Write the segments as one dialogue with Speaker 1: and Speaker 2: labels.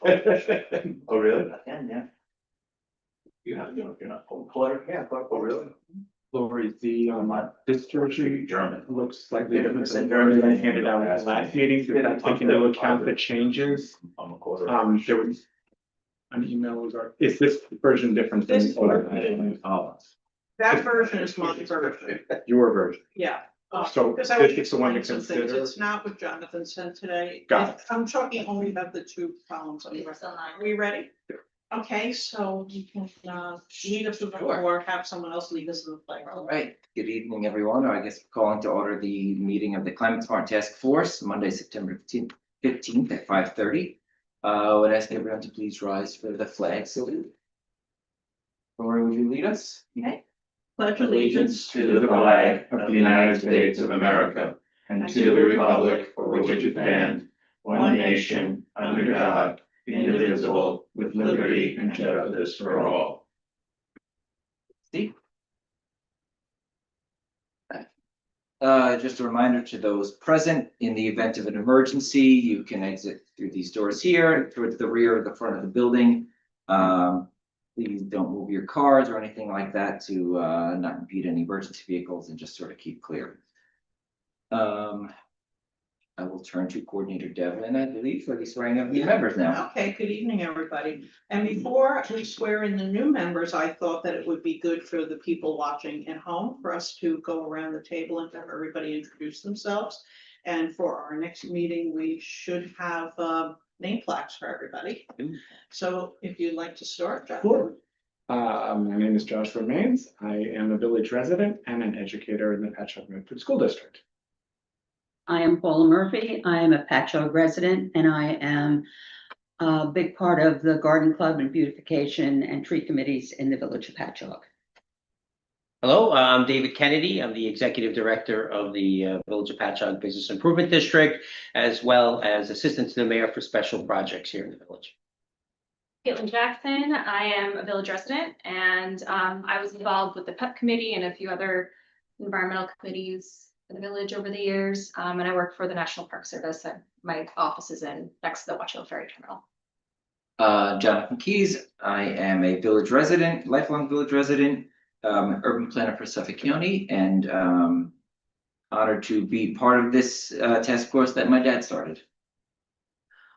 Speaker 1: Oh, really?
Speaker 2: Yeah.
Speaker 1: You have, you're not full color?
Speaker 2: Yeah.
Speaker 1: Oh, really?
Speaker 3: Lori, the distribution
Speaker 1: German.
Speaker 3: looks slightly different than
Speaker 2: German.
Speaker 3: German handed out at the last meeting. Did that take into account the changes?
Speaker 1: I'm a quarter.
Speaker 3: There was an email regarding, is this version different than the older version?
Speaker 4: That version is my version,
Speaker 3: Your version?
Speaker 4: yeah.
Speaker 3: So
Speaker 4: Because I was
Speaker 3: this is the one to
Speaker 4: explaining some things.
Speaker 3: consider?
Speaker 4: It's not what Jonathan sent today.
Speaker 3: Got it.
Speaker 4: I'm talking only about the two columns. Are we ready? Okay, so you can, lead us to the or have someone else lead us to the play.
Speaker 2: All right, good evening, everyone. I guess calling to order the meeting of the Climate Smart Task Force, Monday, September 15th at 5:30. I would ask everyone to please rise for the flag salute. Lori, would you lead us?
Speaker 4: Okay. Pledge allegiance
Speaker 1: To the flag of the United States of America and to the republic for which it stands, one nation, under God, indivisible, with liberty and justice for all.
Speaker 2: Steve? Just a reminder to those present, in the event of an emergency, you can exit through these doors here, towards the rear of the front of the building. Please don't move your cars or anything like that to not impede any emergency vehicles and just sort of keep clear. I will turn to Coordinator Devlin, I believe, for the swearing of new members now.
Speaker 4: Okay, good evening, everybody. And before we swear in the new members, I thought that it would be good for the people watching at home for us to go around the table and have everybody introduce themselves. And for our next meeting, we should have name plaques for everybody. So if you'd like to start, Jonathan.
Speaker 3: Sure. My name is Joshua Maines. I am a village resident and an educator in the Patchogue Medford School District.
Speaker 5: I am Paula Murphy. I am a Patchogue resident and I am a big part of the garden club and beautification and tree committees in the village of Patchogue.
Speaker 6: Hello, I'm David Kennedy. I'm the Executive Director of the Village of Patchogue Business Improvement District, as well as Assistant to the Mayor for Special Projects here in the village.
Speaker 7: Caitlin Jackson, I am a village resident and I was involved with the PEP committee and a few other environmental committees in the village over the years. And I work for the National Park Service and my office is next to the Watch Hill Ferry Terminal.
Speaker 2: Jonathan Keys, I am a village resident, lifelong village resident, urban planner for Suffolk County, and honored to be part of this task force that my dad started.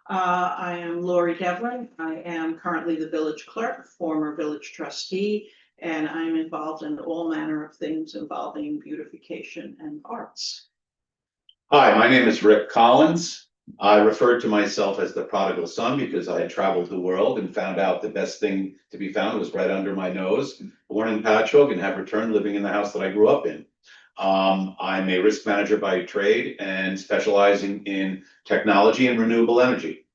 Speaker 4: I am Lori Devlin. I am currently the village clerk, former village trustee, and I'm involved in all manner of things involving beautification and arts.
Speaker 1: Hi, my name is Rick Collins. I referred to myself as the prodigal son because I had traveled the world and found out the best thing to be found was right under my nose. Born in Patchogue and have returned living in the house that I grew up in. I'm a risk manager by trade and specializing in technology and renewable energy.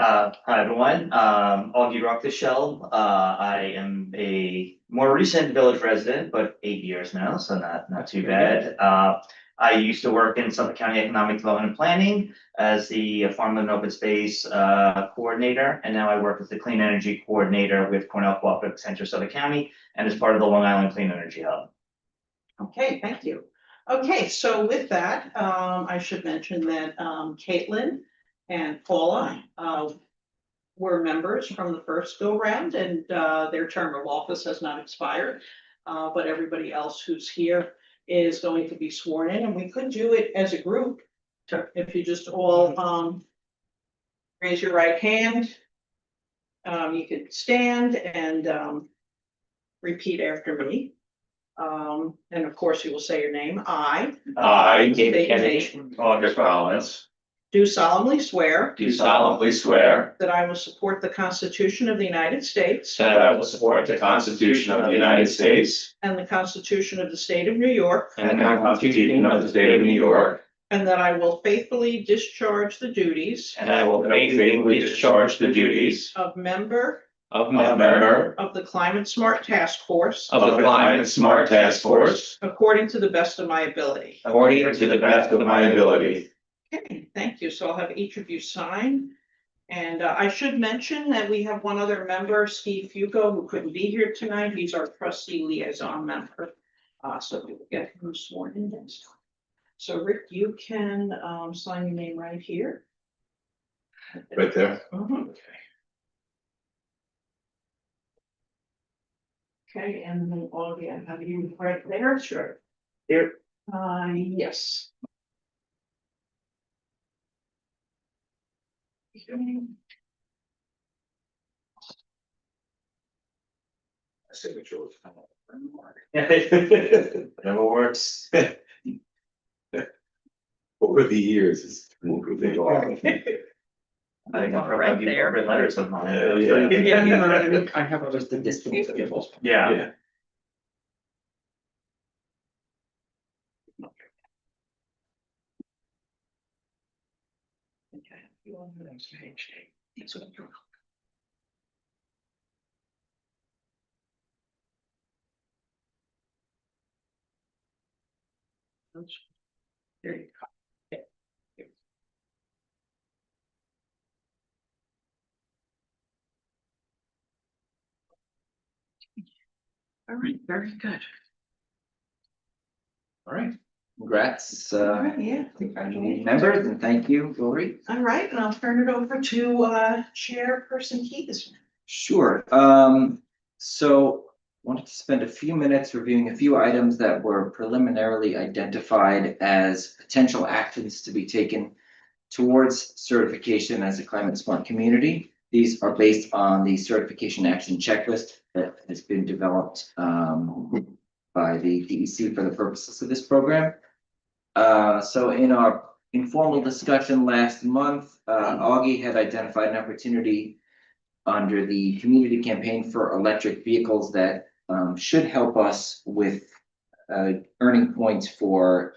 Speaker 8: Hi, everyone. Augie Rockfischel. I am a more recent village resident, but 8 years now, so not too bad. I used to work in Suffolk County Economic Development and Planning as the Farmland Open Space Coordinator, and now I work as the Clean Energy Coordinator with Cornell Cooperative Center, Suffolk County, and as part of the Long Island Clean Energy Hub.
Speaker 4: Okay, thank you. Okay, so with that, I should mention that Caitlin and Paula were members from the first go round and their term of office has not expired. But everybody else who's here is going to be sworn in, and we could do it as a group.
Speaker 8: Sure.
Speaker 4: If you just all raise your right hand. You could stand and repeat after me. And of course, you will say your name. I,
Speaker 1: David
Speaker 4: Kennedy,
Speaker 1: August Collins,
Speaker 4: do solemnly swear
Speaker 1: do solemnly swear
Speaker 4: that I will support the Constitution of the United States
Speaker 1: that I will support the Constitution of the United States
Speaker 4: and the Constitution of the State of New York,
Speaker 1: and the Constitution of the State of New York,
Speaker 4: and that I will faithfully discharge the duties
Speaker 1: and I will faithfully discharge the duties
Speaker 4: of member
Speaker 1: of a member
Speaker 4: of the Climate Smart Task Force
Speaker 1: of the Climate Smart Task Force
Speaker 4: according to the best of my ability.
Speaker 1: according to the best of my ability.
Speaker 4: Okay, thank you. So I'll have each of you sign. And I should mention that we have one other member, Steve Fugo, who couldn't be here tonight. He's our trustee liaison member. So we will get him sworn in next time. So Rick, you can sign your name right here.
Speaker 1: Right there.
Speaker 4: Mhm. Okay, and then Augie, I have you right there, sure.
Speaker 8: Here.
Speaker 4: Yes.
Speaker 1: Signature was.
Speaker 8: Whatever works.
Speaker 1: Over the years, it's moved who they are.
Speaker 8: I think I'll
Speaker 5: Right
Speaker 8: probably
Speaker 5: there.
Speaker 8: corporate letters of mine.
Speaker 1: Yeah.
Speaker 3: I have
Speaker 2: Just the distance.
Speaker 8: Yeah.
Speaker 4: Okay, you on the next page.
Speaker 2: There you go.
Speaker 4: All right, very good.
Speaker 2: All right, congrats,
Speaker 4: All right, yeah,
Speaker 2: new
Speaker 4: congratulations.
Speaker 2: members, and thank you, Lori.
Speaker 4: All right, and I'll turn it over to Chairperson Keys.
Speaker 2: Sure, so wanted to spend a few minutes reviewing a few items that were preliminarily identified as potential actions to be taken towards certification as a climate smart community. These are based on the certification action checklist that has been developed by the DEC for the purposes of this program. So in our informal discussion last month, Augie had identified an opportunity under the community campaign for electric vehicles that should help us with earning points for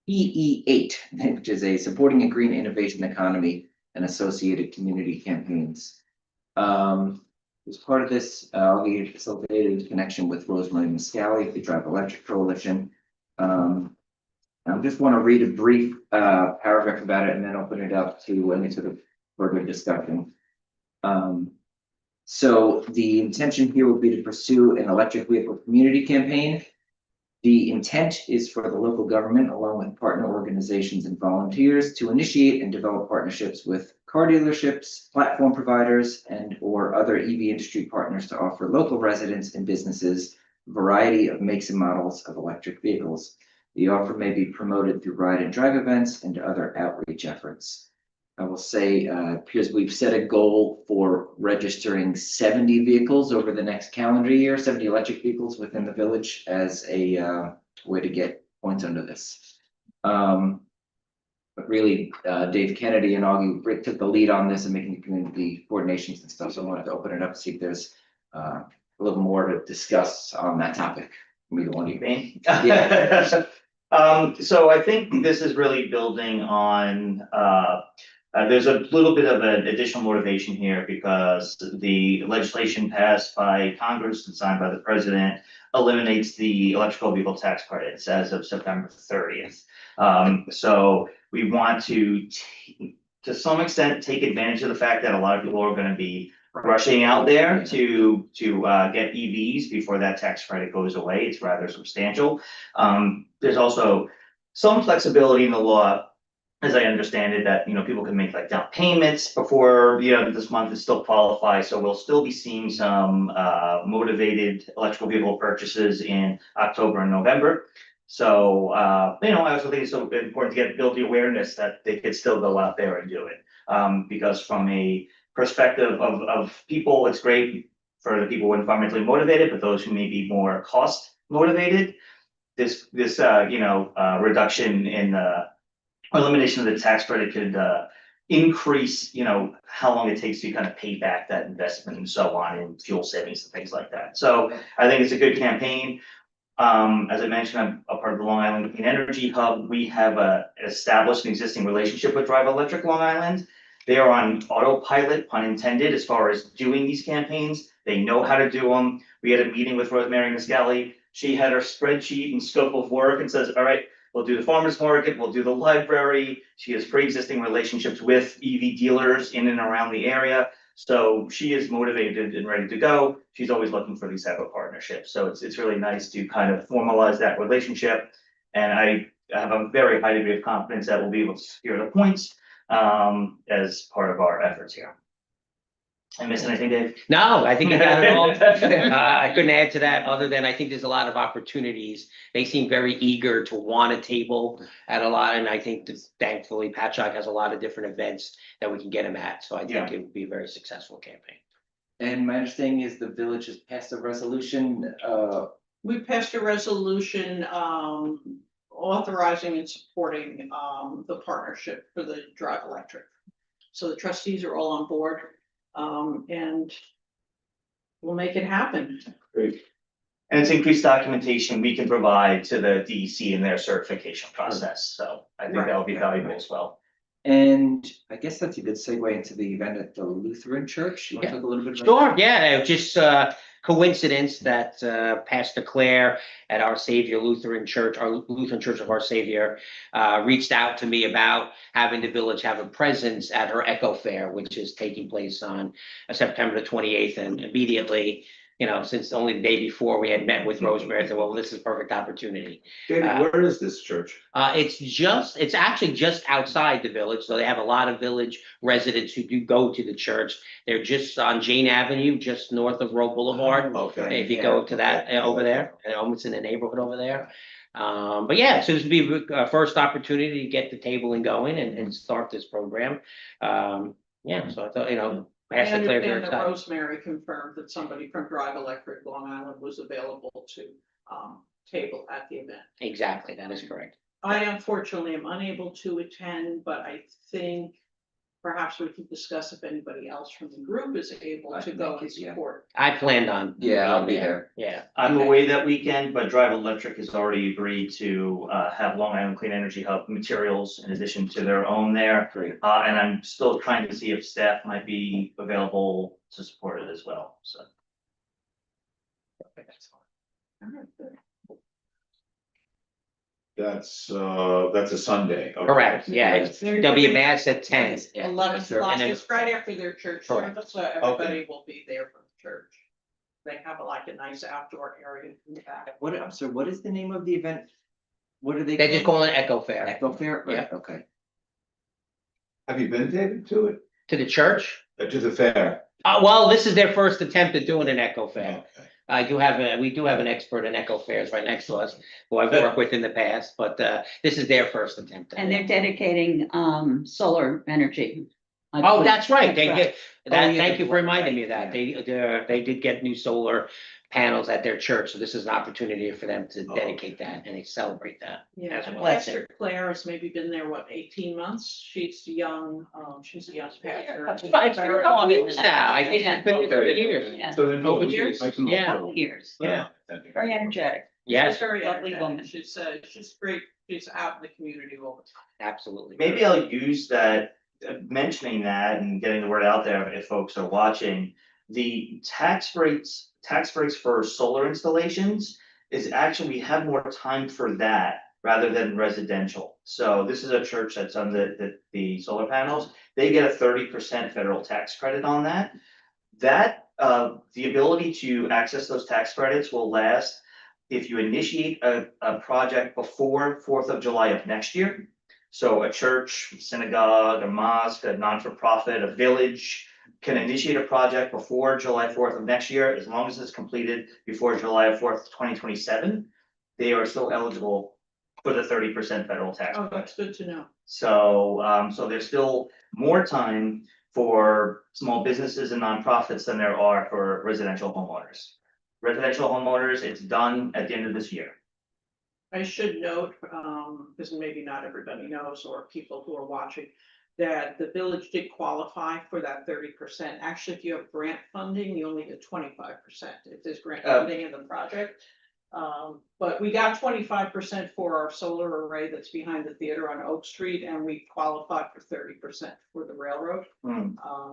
Speaker 2: EE8, which is a supporting a green innovation economy and associated community campaigns. As part of this, Augie facilitated connection with Rosemary Muscali, the Drive Electric Coalition. I just want to read a brief paragraph about it and then open it up to any sort of further discussion. So the intention here would be to pursue an electric vehicle community campaign. The intent is for the local government, along with partner organizations and volunteers, to initiate and develop partnerships with car dealerships, platform providers, and or other EV industry partners to offer local residents and businesses a variety of makes and models of electric vehicles. The offer may be promoted through ride and drive events and other outreach efforts. I will say, because we've set a goal for registering 70 vehicles over the next calendar year, 70 electric vehicles within the village as a way to get points under this. But really, Dave Kennedy and Augie took the lead on this and making the community coordinations and stuff. So I wanted to open it up, see if there's a little more to discuss on that topic. Either one of you.
Speaker 8: Me?
Speaker 2: Yeah.
Speaker 8: So I think this is really building on, there's a little bit of an additional motivation here because the legislation passed by Congress and signed by the president eliminates the electrical vehicle tax credits as of September 30th. So we want to some extent, take advantage of the fact that a lot of people are gonna be rushing out there to get EVs before that tax credit goes away. It's rather substantial. There's also some flexibility in the law, as I understand it, that, people can make like down payments before, this month and still qualify. So we'll still be seeing some motivated electrical vehicle purchases in October and November. So, I also think it's so important to build the awareness that they could still go out there and do it. Because from a perspective of people, it's great for the people who are environmentally motivated, but those who may be more cost motivated, this reduction in the elimination of the tax credit could increase, how long it takes to kind of pay back that investment and so on in fuel savings and things like that. So I think it's a good campaign. As I mentioned, I'm a part of the Long Island Clean Energy Hub. We have established an existing relationship with Drive Electric Long Island. They are on autopilot, pun intended, as far as doing these campaigns. They know how to do them. We had a meeting with Rosemary Muscali. She had her spreadsheet and scope of work and says, all right, we'll do the farmer's market, we'll do the library. She has pre-existing relationships with EV dealers in and around the area. So she is motivated and ready to go. She's always looking for these type of partnerships. So it's really nice to kind of formalize that relationship. And I have a very high degree of confidence that we'll be able to secure the points. as part of our efforts here. I missed anything, Dave?
Speaker 6: No, I think you got it all. I couldn't add to that, other than I think there's a lot of opportunities. They seem very eager to want a table at a lot, and I think that thankfully Patchogue has a lot of different events that we can get them at, so I think it would be a very successful campaign.
Speaker 2: And my understanding is the village has passed a resolution,
Speaker 4: We passed a resolution, authorizing and supporting, the partnership for the Drive Electric. So the trustees are all on board, and we'll make it happen.
Speaker 8: Great. And it's increased documentation we can provide to the DEC in their certification process, so I think that'll be valuable as well.
Speaker 2: and I guess that's a good segue into the event at the Lutheran Church. You want to talk a little bit about
Speaker 6: Sure, yeah, just coincidence that Pastor Claire at Our Savior Lutheran Church, our Lutheran Church of Our Savior, reached out to me about having the village have a presence at her Echo Fair, which is taking place on September the 28th, and immediately, you know, since only the day before we had met with Rosemary, I said, well, this is a perfect opportunity.
Speaker 1: David, where is this church?
Speaker 6: It's actually just outside the village, so they have a lot of village residents who do go to the church. They're just on Jane Avenue, just north of Road Boulevard.
Speaker 1: Okay.
Speaker 6: If you go to that over there, almost in the neighborhood over there. But yeah, so this would be a first opportunity to get the table and going and start this program. Yeah, so I thought, you know,
Speaker 4: I
Speaker 6: Pastor Claire, very
Speaker 4: understand that
Speaker 6: excited.
Speaker 4: Rosemary confirmed that somebody from Drive Electric Long Island was available to, table at the event.
Speaker 6: Exactly, that is correct.
Speaker 4: I unfortunately am unable to attend, but I think perhaps we could discuss if anybody else from the group is able
Speaker 2: I
Speaker 4: to
Speaker 2: can
Speaker 4: go
Speaker 2: make
Speaker 4: and
Speaker 2: it, yeah.
Speaker 4: support.
Speaker 6: I planned on.
Speaker 2: Yeah, I'll be there.
Speaker 6: Yeah.
Speaker 8: I'm
Speaker 2: Okay.
Speaker 8: away that weekend, but Drive Electric has already agreed to have Long Island Clean Energy Hub materials in addition to their own there.
Speaker 2: Great.
Speaker 8: And I'm still trying to see if staff might be available to support it as well, so.
Speaker 1: That's a Sunday. Okay.
Speaker 6: Correct, yeah, there'll be a mass at 10.
Speaker 2: Yeah.
Speaker 4: 11 o'clock,
Speaker 6: And then-
Speaker 4: it's right after their church
Speaker 6: Correct.
Speaker 4: service, so everybody will be there for the church. They have like a nice outdoor area in the back.
Speaker 2: What, I'm sorry, what is the name of the event? What are they?
Speaker 6: They just call it Echo Fair.
Speaker 2: Echo Fair? Right,
Speaker 6: Yeah.
Speaker 2: okay.
Speaker 1: Have you been, David, to it?
Speaker 6: To the church?
Speaker 1: To the fair?
Speaker 6: Well, this is their first attempt at doing an Echo Fair.
Speaker 1: Okay.
Speaker 6: We do have an expert in Echo Fairs right next to us, who I've worked with in the past, but this is their first attempt.
Speaker 5: And they're dedicating solar energy.
Speaker 6: Oh, that's right, they
Speaker 5: That's
Speaker 6: get, that,
Speaker 2: Oh, yeah,
Speaker 6: thank you for
Speaker 2: the-
Speaker 6: reminding me of that, they did get new solar panels at their church, so this is an opportunity for them to
Speaker 1: Oh.
Speaker 6: dedicate that and they celebrate that.
Speaker 4: Yeah,
Speaker 6: As a
Speaker 4: and
Speaker 6: blessing.
Speaker 4: Pastor Claire has maybe been there, what, 18 months? She's young, she's a young pastor.
Speaker 6: It's been a couple years now, I think it's been there for years.
Speaker 5: Yeah.
Speaker 1: So then.
Speaker 6: Over years? Yeah.
Speaker 5: Years.
Speaker 6: Yeah.
Speaker 5: Very energetic.
Speaker 6: Yes,
Speaker 4: She's very
Speaker 5: Lovely
Speaker 4: energetic.
Speaker 5: woman.
Speaker 4: She's great, she's out in the community all the time.
Speaker 6: absolutely.
Speaker 8: Maybe I'll use that, mentioning that and getting the word out there if folks are watching. The tax breaks for solar installations is actually, we have more time for that rather than residential. So this is a church that's on the solar panels. They get a 30% federal tax credit on that. That, the ability to access those tax credits will last if you initiate a project before 4th of July of next year. So a church, synagogue, a mosque, a non-for-profit, a village can initiate a project before July 4th of next year, as long as it's completed before July 4th, 2027. They are still eligible for the 30% federal tax
Speaker 4: Oh,
Speaker 8: credit.
Speaker 4: that's good to know.
Speaker 8: So, so there's still more time for small businesses and nonprofits than there are for residential homeowners. Residential homeowners, it's done at the end of this year.
Speaker 4: I should note, because maybe not everybody knows, or people who are watching, that the village did qualify for that 30%. Actually, if you have grant funding, you only get 25% if there's grant funding in the project. But we got 25% for our solar array that's behind the theater on Oak Street, and we qualified for 30% for the railroad.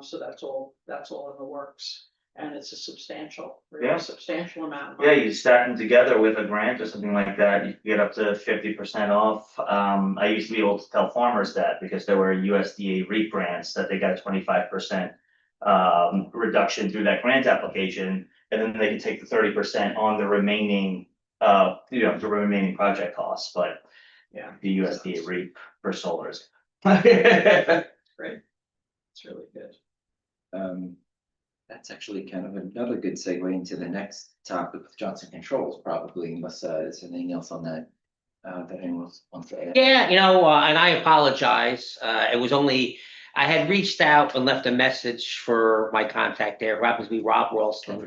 Speaker 4: So that's all in the works, and it's a substantial,
Speaker 8: Yeah.
Speaker 4: really substantial amount. of
Speaker 8: Yeah,
Speaker 4: money.
Speaker 8: you stack them together with a grant or something like that, you can get up to 50% off. I used to be able to tell farmers that because there were USDA REAP grants that they got 25% reduction through that grant application. And then they could take the 30% on the remaining, the remaining project costs, but
Speaker 4: Yeah.
Speaker 8: the USDA REAP for solars.
Speaker 4: great. It's really good.
Speaker 2: That's actually kind of another good segue into the next topic with Johnson Controls, probably, unless there's anything else on that. That anyone wants to add.
Speaker 6: Yeah, and I apologize. It was only, I had reached out and left a message for my contact there, who happens to be Rob Ralston,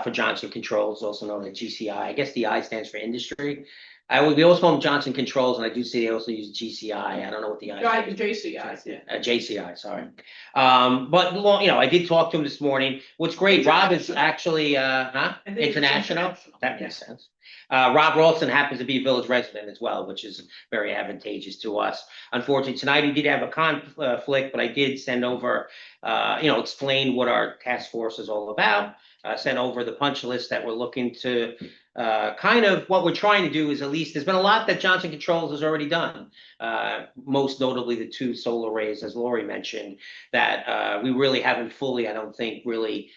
Speaker 6: for Johnson Controls, also known as GCI. I guess the I stands for industry. We always call them Johnson Controls, and I do see they also use GCI. I don't know what the I stands for.
Speaker 4: JCI, yeah.
Speaker 6: JCI, sorry. But I did talk to him this morning. What's great, Rob is actually,
Speaker 4: I think it's
Speaker 6: international. That makes sense. Rob Ralston happens to be a village resident as well, which is very advantageous to us. Unfortunately, tonight he did have a conflict, but I did send over, explain what our task force is all about. Sent over the punch list that we're looking to, kind of what we're trying to do is, at least there's been a lot that Johnson Controls has already done. Most notably the 2 solar arrays, as Lori mentioned, that we really haven't fully, I don't think, really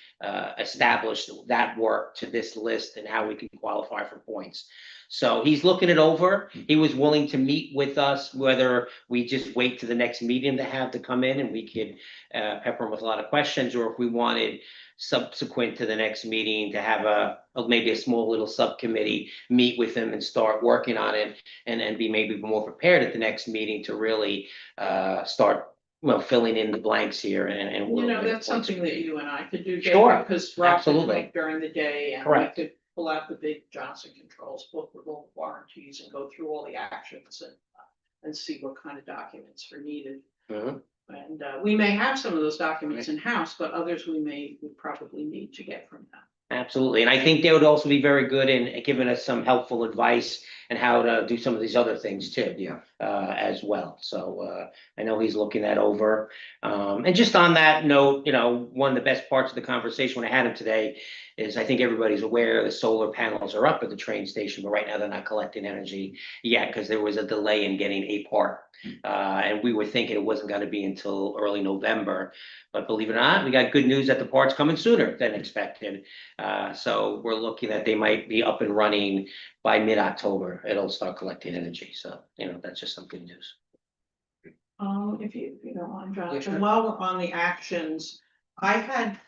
Speaker 6: established that work to this list and how we can qualify for points. So he's looking it over. He was willing to meet with us, whether we just wait to the next meeting to have to come in and we could pepper him with a lot of questions, or if we wanted subsequent to the next meeting to have maybe a small little subcommittee meet with him and start working on it, and be maybe more prepared at the next meeting to really start filling in the blanks here and
Speaker 4: That's something that you and I could do. Dave,
Speaker 6: Sure,
Speaker 4: because Rob could
Speaker 6: absolutely.
Speaker 4: come during the day and
Speaker 6: Correct.
Speaker 4: we could pull out the big Johnson Controls book with all the warranties and go through all the actions and see what kind of documents are needed.
Speaker 6: Mhm.
Speaker 4: And we may have some of those documents in-house, but others would probably need to get from them.
Speaker 6: Absolutely, and I think they would also be very good in giving us some helpful advice and how to do some of these other things too.
Speaker 2: Yeah.
Speaker 6: As well. So I know he's looking that over. And just on that note, one of the best parts of the conversation when I had him today is, I think everybody's aware the solar panels are up at the train station, but right now they're not collecting energy yet because there was a delay in getting a part. And we were thinking it wasn't going to be until early November, but believe it or not, we got good news that the part's coming sooner than expected. So we're looking at they might be up and running by mid-October. It'll start collecting energy. So, that's just some good news.
Speaker 4: If you don't mind, Jonathan,
Speaker 2: sure.
Speaker 4: while we're on the actions, I had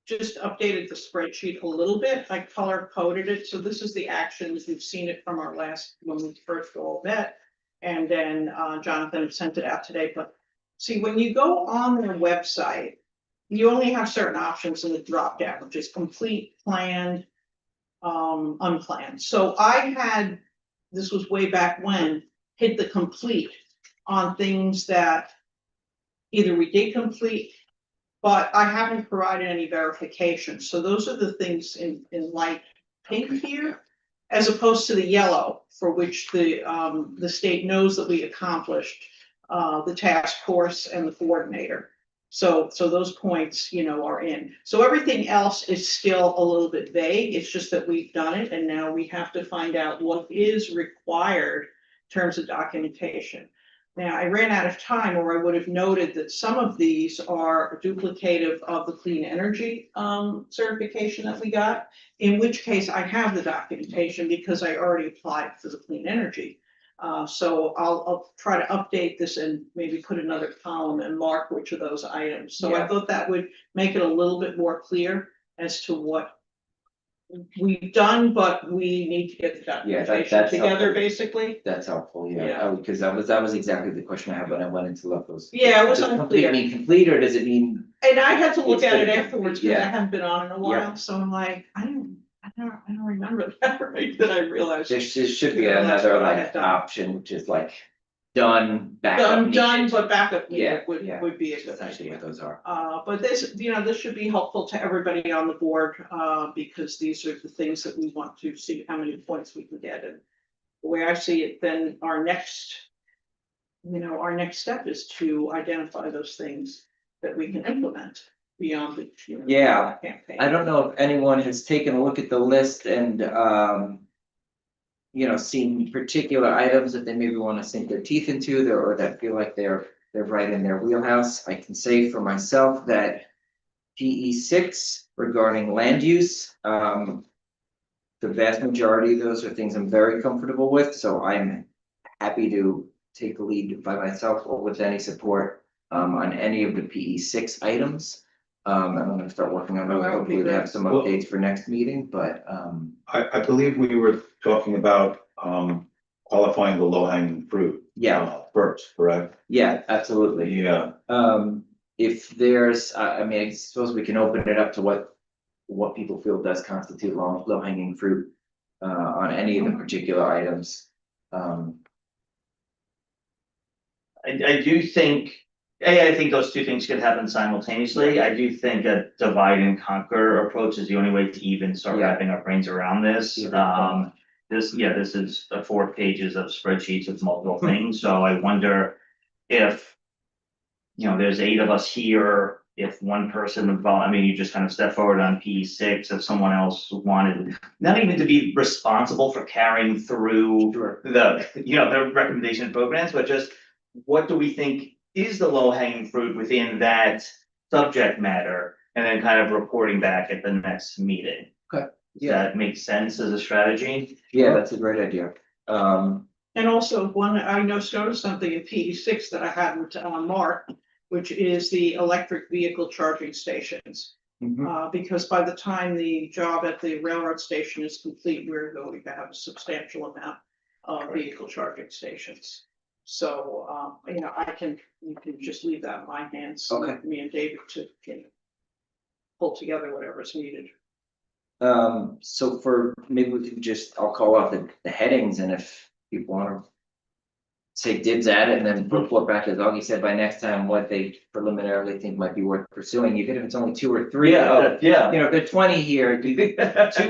Speaker 4: just updated the spreadsheet a little bit. I color coded it. So this is the actions. You've seen it from our last, when we first all met. And then Jonathan sent it out today. But see, when you go on their website, you only have certain options in the drop down, which is complete, planned, unplanned. So this was way back when, hit the complete on things that either we did complete, but I haven't provided any verification. So those are the things in light pink here, as opposed to the yellow, for which the state knows that we accomplished the task force and the coordinator. So those points, are in. So everything else is still a little bit vague. It's just that we've done it, and now we have to find out what is required in terms of documentation. Now, I ran out of time, or I would have noted that some of these are duplicative of the clean energy certification that we got, in which case I have the documentation because I already applied for the clean energy. So I'll try to update this and maybe put another column and mark which of those items. So I thought that would make it a little bit more clear as to what we've done, but we need to get the documentation
Speaker 2: that's
Speaker 4: together,
Speaker 2: helpful.
Speaker 4: basically.
Speaker 2: That's helpful,
Speaker 4: Yeah.
Speaker 2: because that was exactly the question I had when I went into look those.
Speaker 4: Yeah, it was
Speaker 2: Does
Speaker 4: unclear.
Speaker 2: complete mean complete, or does it mean?
Speaker 4: And I had to look
Speaker 2: It's
Speaker 4: at it
Speaker 2: the-
Speaker 4: afterwards because I
Speaker 2: yeah.
Speaker 4: haven't been on in a while, so I'm like, I don't remember that, right? That I realized.
Speaker 2: There should be
Speaker 4: Yeah, that's
Speaker 2: another
Speaker 4: what I
Speaker 2: like
Speaker 4: had done.
Speaker 2: option, which is like done, backup
Speaker 4: Done,
Speaker 2: needed.
Speaker 4: but backup
Speaker 2: Yeah,
Speaker 4: needed
Speaker 2: yeah.
Speaker 4: would be a good
Speaker 2: That's actually
Speaker 4: idea.
Speaker 2: what those are.
Speaker 4: But this should be helpful to everybody on the board, because these are the things that we want to see how many points we can get. And the way I see it, then our next step is to identify those things that we can implement beyond the,
Speaker 2: Yeah.
Speaker 4: campaign.
Speaker 2: I don't know if anyone has taken a look at the list and, seen particular items that they maybe want to sink their teeth into there, or that feel like they're right in their wheelhouse. I can say for myself that PE6 regarding land use, the vast majority of those are things I'm very comfortable with, so I'm happy to take the lead by myself or with any support on any of the PE6 items. I'm gonna start working on
Speaker 4: Oh,
Speaker 2: those,
Speaker 4: that would be
Speaker 2: hopefully to have
Speaker 4: great.
Speaker 2: some updates for next meeting, but,
Speaker 1: I believe we were talking about, qualifying the low hanging fruit.
Speaker 2: Yeah.
Speaker 1: First, correct?
Speaker 2: yeah, absolutely.
Speaker 1: Yeah,
Speaker 2: If there's, I mean, I suppose we can open it up to what people feel does constitute low hanging fruit on any of the particular items.
Speaker 8: I do think, I think those two things could happen simultaneously. I do think a divide and conquer approach is the only way to even start
Speaker 2: Yeah.
Speaker 8: wrapping our brains around this.
Speaker 2: Yeah.
Speaker 8: This is 4 pages of spreadsheets with multiple things, so I wonder if, you know, there's 8 of us here, if one person I mean, you just kind of step forward on P6, if someone else wanted, not even to be responsible for carrying through
Speaker 2: Sure.
Speaker 8: the, you know, the recommendation programs, but just what do we think is the low hanging fruit within that subject matter? And then kind of reporting back at the next meeting.
Speaker 2: Okay.
Speaker 8: Does that make sense as a strategy?
Speaker 2: Yeah, that's a great idea.
Speaker 4: And also I noticed something in PE6 that I hadn't marked, which is the electric vehicle charging stations. Because by the time the job at the railroad station is complete, we're going to have a substantial amount of vehicle charging stations. So, you know, you can just leave that in my hands.
Speaker 2: Okay.
Speaker 4: Me and David to, you know, pull together whatever's needed.
Speaker 2: So for, maybe we could just, I'll call out the headings, and if people wanna say dibs at it and then report back, as Augie said, by next time, what they preliminarily think might be worth pursuing, even if it's only 2 or 3.
Speaker 8: Yeah.
Speaker 2: You know, if there are 20 here, 2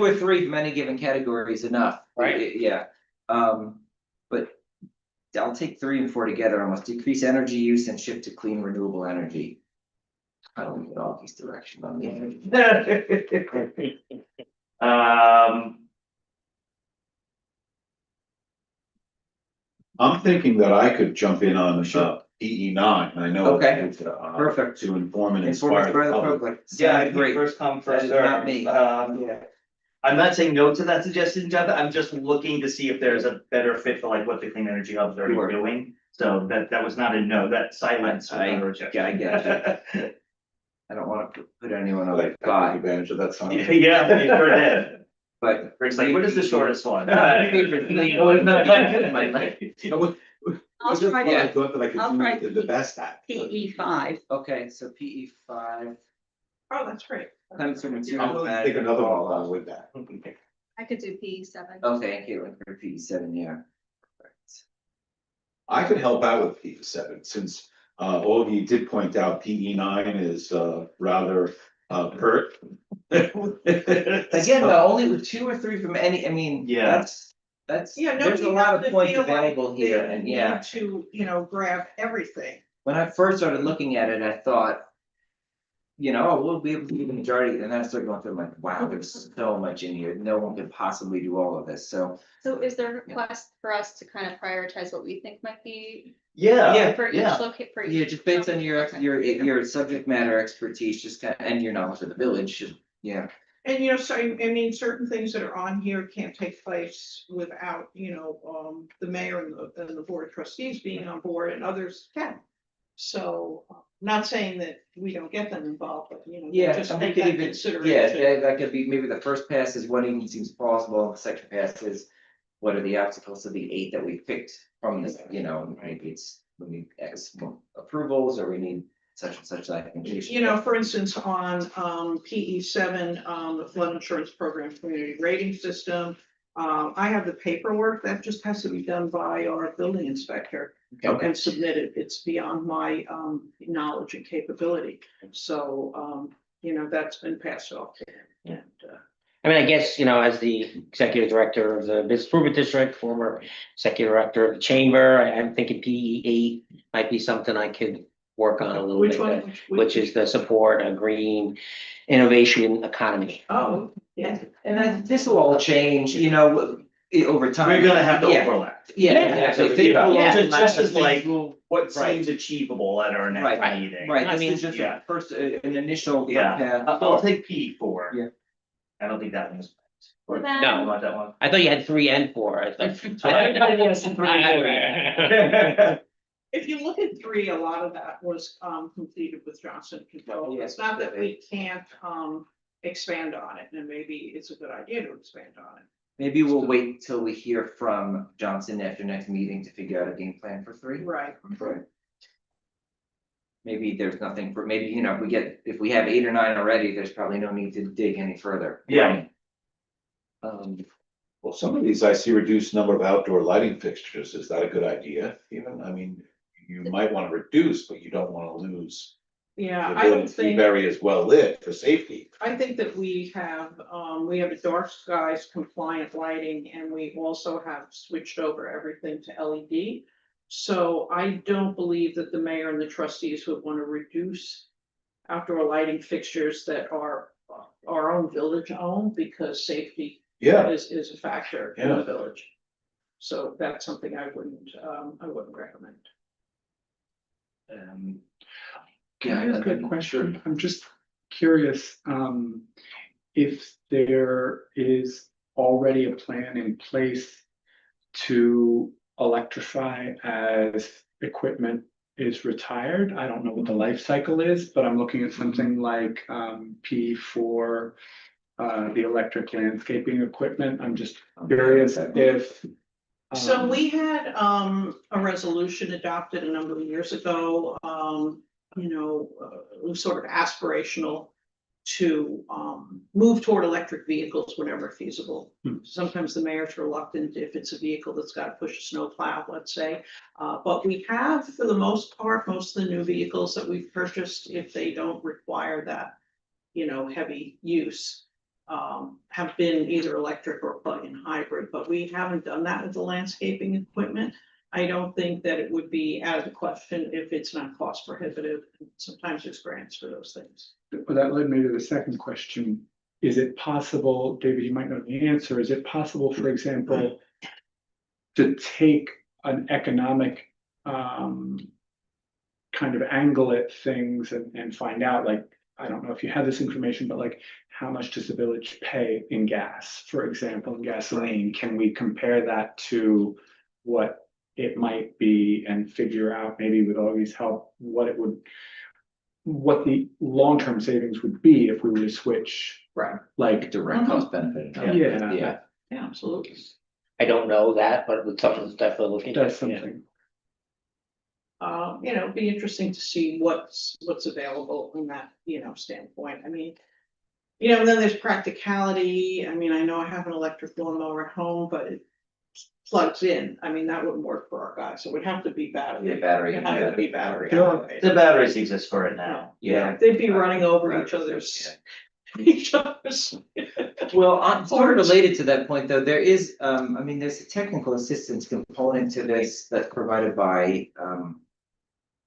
Speaker 2: or 3 from any given category is enough.
Speaker 6: Right.
Speaker 2: Yeah, but I'll take 3 and 4 together. I must decrease energy use and shift to clean renewable energy. I don't get Augie's direction on the energy.
Speaker 1: I'm thinking that I could jump in on,
Speaker 2: Sure.
Speaker 1: PE9, I know.
Speaker 2: Okay.
Speaker 1: it's,
Speaker 2: Perfect.
Speaker 1: To inform and
Speaker 2: Inform
Speaker 1: inspire
Speaker 2: the
Speaker 1: the public.
Speaker 2: public.
Speaker 8: Yeah, I
Speaker 2: Sounds
Speaker 8: agree, first come,
Speaker 2: That
Speaker 8: first
Speaker 2: is
Speaker 8: served.
Speaker 2: not me. Yeah.
Speaker 8: I'm not saying no to that suggestion, Jonathan, I'm just looking to see if there's a better fit for like what the clean energy hubs are
Speaker 2: Sure.
Speaker 8: doing. So that was not a no, that silence was not a rejection.
Speaker 2: I get I don't wanna put anyone on
Speaker 1: Like,
Speaker 2: the
Speaker 1: take
Speaker 2: spot,
Speaker 1: advantage of that sign.
Speaker 8: Yeah, you sure did.
Speaker 2: but.
Speaker 8: Rick's like, what is the shortest one?
Speaker 5: I'll try
Speaker 1: I
Speaker 5: to
Speaker 1: thought that I could
Speaker 5: I'll try
Speaker 1: do the best at.
Speaker 5: PE5.
Speaker 2: Okay, so PE5.
Speaker 4: Oh, that's great.
Speaker 2: Comes from
Speaker 1: I'm
Speaker 2: material
Speaker 1: willing to take another one along with that.
Speaker 7: I could do P7.
Speaker 2: Okay, and Caitlin for PE7, yeah.
Speaker 1: I could help out with PE7 since, Augie did point out PE9 is, rather, pert.
Speaker 2: Again, though, only with 2 or 3 from any, I mean,
Speaker 8: Yeah.
Speaker 2: that's,
Speaker 4: Yeah,
Speaker 2: there's a
Speaker 4: nobody
Speaker 2: lot
Speaker 4: has
Speaker 2: of
Speaker 4: to
Speaker 2: points
Speaker 4: feel like
Speaker 2: available here,
Speaker 4: they
Speaker 2: and yeah.
Speaker 4: need to, you know, grab everything.
Speaker 2: When I first started looking at it, I thought, you know, we'll be able to do the majority, and then I started going through, I'm like, wow, there's so much in here, no one could possibly do all of this, so.
Speaker 7: So is there a request for us to kind of prioritize what we think might be
Speaker 8: Yeah,
Speaker 7: for each
Speaker 8: yeah.
Speaker 7: locate for each?
Speaker 2: Yeah, just based on
Speaker 7: Okay.
Speaker 2: your subject matter expertise, just kind of, and your knowledge of the village, just, yeah.
Speaker 4: And, you know, so, I mean, certain things that are on here can't take place without, you know, the mayor and the board of trustees being on board, and others can. So, not saying that we don't get them involved, but, you know,
Speaker 2: Yeah,
Speaker 4: just
Speaker 2: and we
Speaker 4: take
Speaker 2: could
Speaker 4: that
Speaker 2: even,
Speaker 4: consideration.
Speaker 2: yeah, that could be, maybe the first pass is what even seems plausible, and the second pass is what are the obstacles to the 8 that we picked from this, you know, maybe it's, we need X approvals, or we need such and such application.
Speaker 4: You know, for instance, on PE7, the flood insurance program community rating system. I have the paperwork that just has to be done by our building inspector
Speaker 2: Okay.
Speaker 4: and submitted. It's beyond my knowledge and capability. So, you know, that's been passed off to him. And,
Speaker 6: I mean, I guess, you know, as the executive director of the Business Improvement District, former executive director of the chamber, I'm thinking PE8 might be something I could work on a little
Speaker 4: Which
Speaker 6: bit.
Speaker 4: one?
Speaker 6: Which is the support a green innovation economy.
Speaker 4: Oh, yeah.
Speaker 2: And then this will all change, you know, over time.
Speaker 8: We're gonna have to
Speaker 2: Yeah.
Speaker 8: overlap.
Speaker 2: Yeah, exactly. Things will
Speaker 8: Yeah,
Speaker 2: overlap,
Speaker 8: just as
Speaker 2: things
Speaker 8: like
Speaker 2: will-
Speaker 8: what
Speaker 2: Right.
Speaker 8: seems achievable at our
Speaker 2: Right,
Speaker 8: next meeting.
Speaker 2: Right,
Speaker 6: I
Speaker 2: this
Speaker 6: mean,
Speaker 2: is just
Speaker 8: yeah.
Speaker 2: a first, an initial.
Speaker 8: Yeah,
Speaker 2: path.
Speaker 8: I'll take P4.
Speaker 2: Yeah.
Speaker 8: I don't think that one's. Or,
Speaker 7: Then-
Speaker 8: no, I want that one.
Speaker 6: I thought you had 3 and 4. I thought.
Speaker 4: if you look at 3, a lot of that was completed with Johnson Control.
Speaker 2: Yeah.
Speaker 4: It's not that we can't expand on it, and maybe it's a good idea to expand on it.
Speaker 2: Maybe we'll wait till we hear from Johnson after next meeting to figure out a game plan for 3.
Speaker 4: Right.
Speaker 2: Right. Maybe there's nothing for, maybe, you know, if we have 8 or 9 already, there's probably no need to dig any further.
Speaker 8: Yeah.
Speaker 1: Well, some of these I see reduced number of outdoor lighting fixtures. Is that a good idea? Even, I mean, you might want to reduce, but you don't want to lose.
Speaker 4: Yeah,
Speaker 1: The
Speaker 4: I don't
Speaker 1: ability to keep
Speaker 4: think,
Speaker 1: areas well lit for safety.
Speaker 4: I think that we have a dark skies compliant lighting, and we also have switched over everything to LED. So I don't believe that the mayor and the trustees would want to reduce outdoor lighting fixtures that are our own village owned, because safety
Speaker 1: Yeah,
Speaker 4: is a factor in
Speaker 1: Yeah.
Speaker 4: the village. So that's something I wouldn't recommend.
Speaker 3: Can I ask a question? I'm just curious, if there is already a plan in place to electrify as equipment is retired. I don't know what the life cycle is, but I'm looking at something like P for the electric landscaping equipment. I'm just curious if.
Speaker 4: So we had a resolution adopted a number of years ago, it was sort of aspirational to move toward electric vehicles whenever feasible. Sometimes the mayor's reluctant if it's a vehicle that's got to push a snow plow, let's say. But we have, for the most part, most of the new vehicles that we've purchased, if they don't require that, heavy use, have been either electric or plug-in hybrid, but we haven't done that with the landscaping equipment. I don't think that it would be out of the question if it's not cost prohibitive. Sometimes there's grants for those things.
Speaker 3: Well, that led me to the second question. Is it possible, David, you might know the answer, is it possible, for example, to take an economic kind of angle at things and find out, like, I don't know if you have this information, but like, how much does the village pay in gas, for example, in gasoline? Can we compare that to what it might be and figure out, maybe with Augie's help, what the long-term savings would be if we were to switch,
Speaker 2: Right.
Speaker 3: like,
Speaker 2: Direct cost benefit.
Speaker 3: Yeah.
Speaker 2: Yeah.
Speaker 4: Yeah, absolutely.
Speaker 6: I don't know that, but it's something to definitely look into.
Speaker 3: that's something.
Speaker 4: It'd be interesting to see what's available in that, standpoint. I mean, and then there's practicality. I mean, I know I have an electric lawnmower at home, but it plugs in. I mean, that wouldn't work for our guys. So it would have to be battery.
Speaker 2: Yeah, battery.
Speaker 4: It'd have to be battery.
Speaker 3: Yeah.
Speaker 4: operated.
Speaker 8: The batteries exist for it now.
Speaker 2: Yeah.
Speaker 4: They'd be running over each other's. Each other's.
Speaker 2: Well, sort of related to that point, though, there is, there's a technical assistance component to this that's provided by,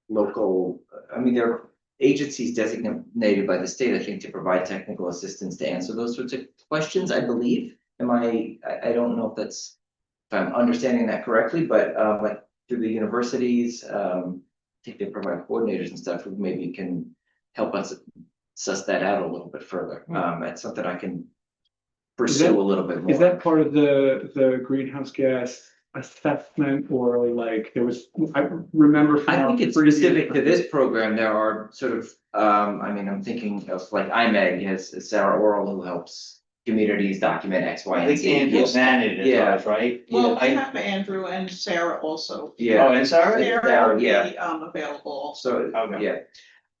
Speaker 2: local, there are agencies designated by the state, I think, to provide technical assistance to answer those sorts of questions, I believe. I don't know if I'm understanding that correctly, but, like, through the universities, I think they provide coordinators and stuff who maybe can help us suss that out a little bit further. That's something I can pursue a little bit more.
Speaker 3: Is that part of the greenhouse gas assessment, or like, I remember from.
Speaker 2: I think it's specific to this program. There are sort of, I'm thinking of like IMEG has Sarah Oral, who helps communities document X, Y,
Speaker 8: I
Speaker 2: and
Speaker 8: think
Speaker 2: Z.
Speaker 8: Andrew's managed it,
Speaker 2: Yeah.
Speaker 8: right?
Speaker 4: Well, I
Speaker 2: Yeah,
Speaker 4: have Andrew and Sarah also.
Speaker 2: Yeah,
Speaker 8: Oh, and sorry?
Speaker 4: Sarah will be
Speaker 2: yeah.
Speaker 4: available also.
Speaker 2: so,
Speaker 8: Okay.
Speaker 2: yeah,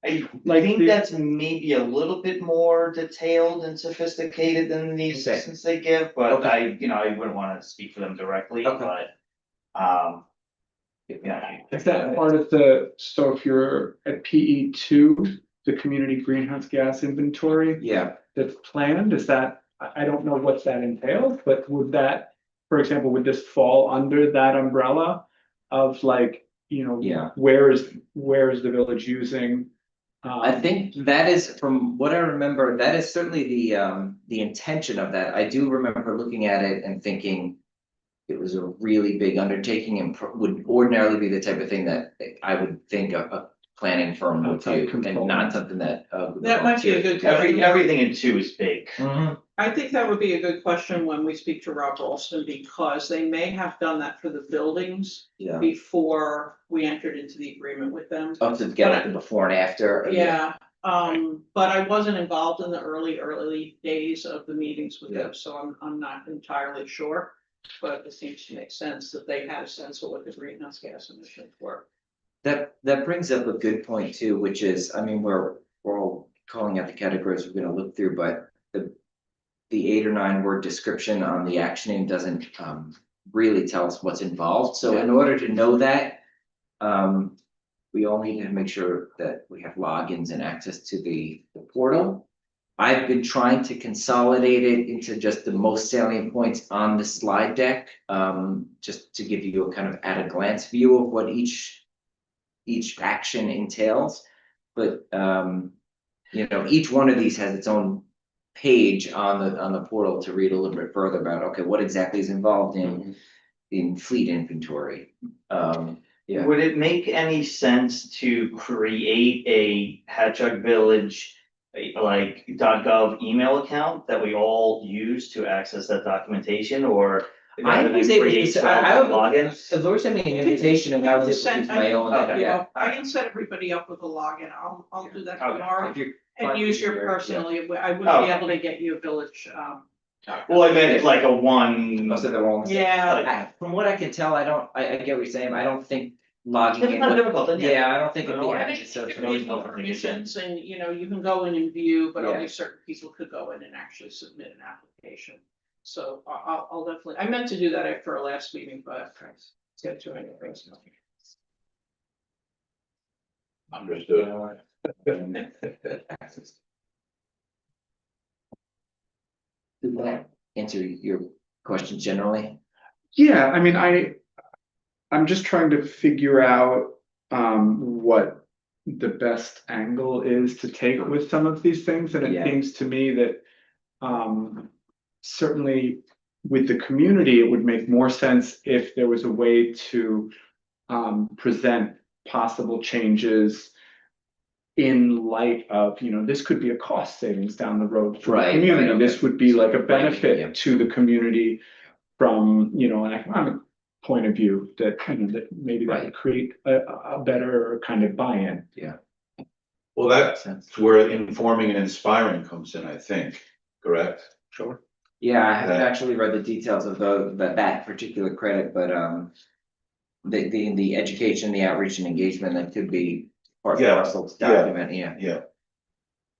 Speaker 8: I
Speaker 3: Like
Speaker 8: think
Speaker 3: the-
Speaker 8: that's maybe a little bit more detailed and sophisticated than the
Speaker 2: Okay.
Speaker 8: assistance they give, but
Speaker 2: Okay.
Speaker 8: I wouldn't wanna speak for them directly,
Speaker 2: Okay.
Speaker 8: but. Yeah.
Speaker 3: Is that part of so if you're at PE two, the community greenhouse gas inventory
Speaker 2: yeah.
Speaker 3: that's planned, is that, I don't know what that entails, but would that, for example, would this fall under that umbrella of like,
Speaker 2: Yeah.
Speaker 3: where is the village using?
Speaker 2: I think that is, from what I remember, that is certainly the intention of that. I do remember looking at it and thinking it was a really big undertaking and would ordinarily be the type of thing that I would think a planning firm would
Speaker 3: Outside
Speaker 2: do, and
Speaker 3: control.
Speaker 2: not something that.
Speaker 4: That might be a good.
Speaker 8: Everything in two is big.
Speaker 2: Mhm.
Speaker 4: I think that would be a good question when we speak to Rob Ralston, because they may have done that for the buildings
Speaker 2: Yeah,
Speaker 4: before we entered into the agreement with them.
Speaker 2: up to get like the before and after.
Speaker 4: Yeah, but I wasn't involved in the early days of the meetings with
Speaker 2: Yeah.
Speaker 4: them, so I'm not entirely sure. But it seems to make sense that they had a sense of what the greenhouse gas emissions were.
Speaker 2: That brings up a good point too, which is, I mean, we're all calling out the categories we're gonna look through, but the 8 or 9 word description on the actioning doesn't really tell us what's involved. So in order to know that, we all need to make sure that we have logins and access to the portal. I've been trying to consolidate it into just the most salient points on the slide deck, just to give you a kind of at a glance view of what each action entails. But each one of these has its own page on the portal to read a little bit further about, okay, what exactly is involved in fleet inventory. Yeah.
Speaker 8: Would it make any sense to create a Patchogue Village like .gov email account that we all use to access that documentation, or
Speaker 2: I
Speaker 8: rather
Speaker 2: was
Speaker 8: than
Speaker 2: able to,
Speaker 8: create
Speaker 2: I would,
Speaker 8: logins?
Speaker 2: if Lord sent me an invitation and I was able to use my own.
Speaker 4: I can set everybody up with a login. I'll do that
Speaker 8: Okay.
Speaker 4: tomorrow.
Speaker 2: If you're
Speaker 4: And use your
Speaker 2: Yeah.
Speaker 4: personal, I wouldn't
Speaker 8: Oh.
Speaker 4: be able to get you a village,
Speaker 8: Well, I meant like a one.
Speaker 2: Most of them all.
Speaker 4: Yeah.
Speaker 2: From what I can tell, I get what you're saying, I don't think logging
Speaker 8: It's
Speaker 2: in.
Speaker 8: not
Speaker 2: would-
Speaker 8: difficult, then, yeah.
Speaker 2: Yeah, I don't think it'd be.
Speaker 8: No,
Speaker 4: I
Speaker 2: accurate,
Speaker 4: think
Speaker 2: so
Speaker 4: you
Speaker 2: it's
Speaker 4: can
Speaker 2: really
Speaker 4: need
Speaker 2: no-
Speaker 4: permissions and, you can go in and view, but
Speaker 2: Yeah.
Speaker 4: only certain people could go in and actually submit an application. So I'll definitely, I meant to do that after our last meeting, but it's got too many things.
Speaker 1: Understood.
Speaker 2: Did that answer your question generally?
Speaker 3: Yeah, I mean, I'm just trying to figure out what the best angle is to take with some of these things, and it
Speaker 2: Yeah.
Speaker 3: seems to me that certainly with the community, it would make more sense if there was a way to present possible changes in light of, this could be a cost savings down the road for the
Speaker 2: Right,
Speaker 3: community.
Speaker 2: right,
Speaker 3: This
Speaker 2: okay.
Speaker 3: would be like a
Speaker 2: Yeah.
Speaker 3: benefit to the community from, an economic point of view that that maybe that
Speaker 2: Right.
Speaker 3: would create a better kind of buy-in.
Speaker 1: Well,
Speaker 2: Makes
Speaker 1: that's
Speaker 2: sense.
Speaker 1: where informing and inspiring comes in, I think, correct?
Speaker 8: Sure.
Speaker 2: Yeah, I haven't
Speaker 1: Yeah.
Speaker 2: actually read the details of that particular credit, but the education, the outreach and engagement, that could be part and
Speaker 1: Yeah,
Speaker 2: parcel to
Speaker 1: yeah.
Speaker 2: document, yeah.
Speaker 1: Yeah,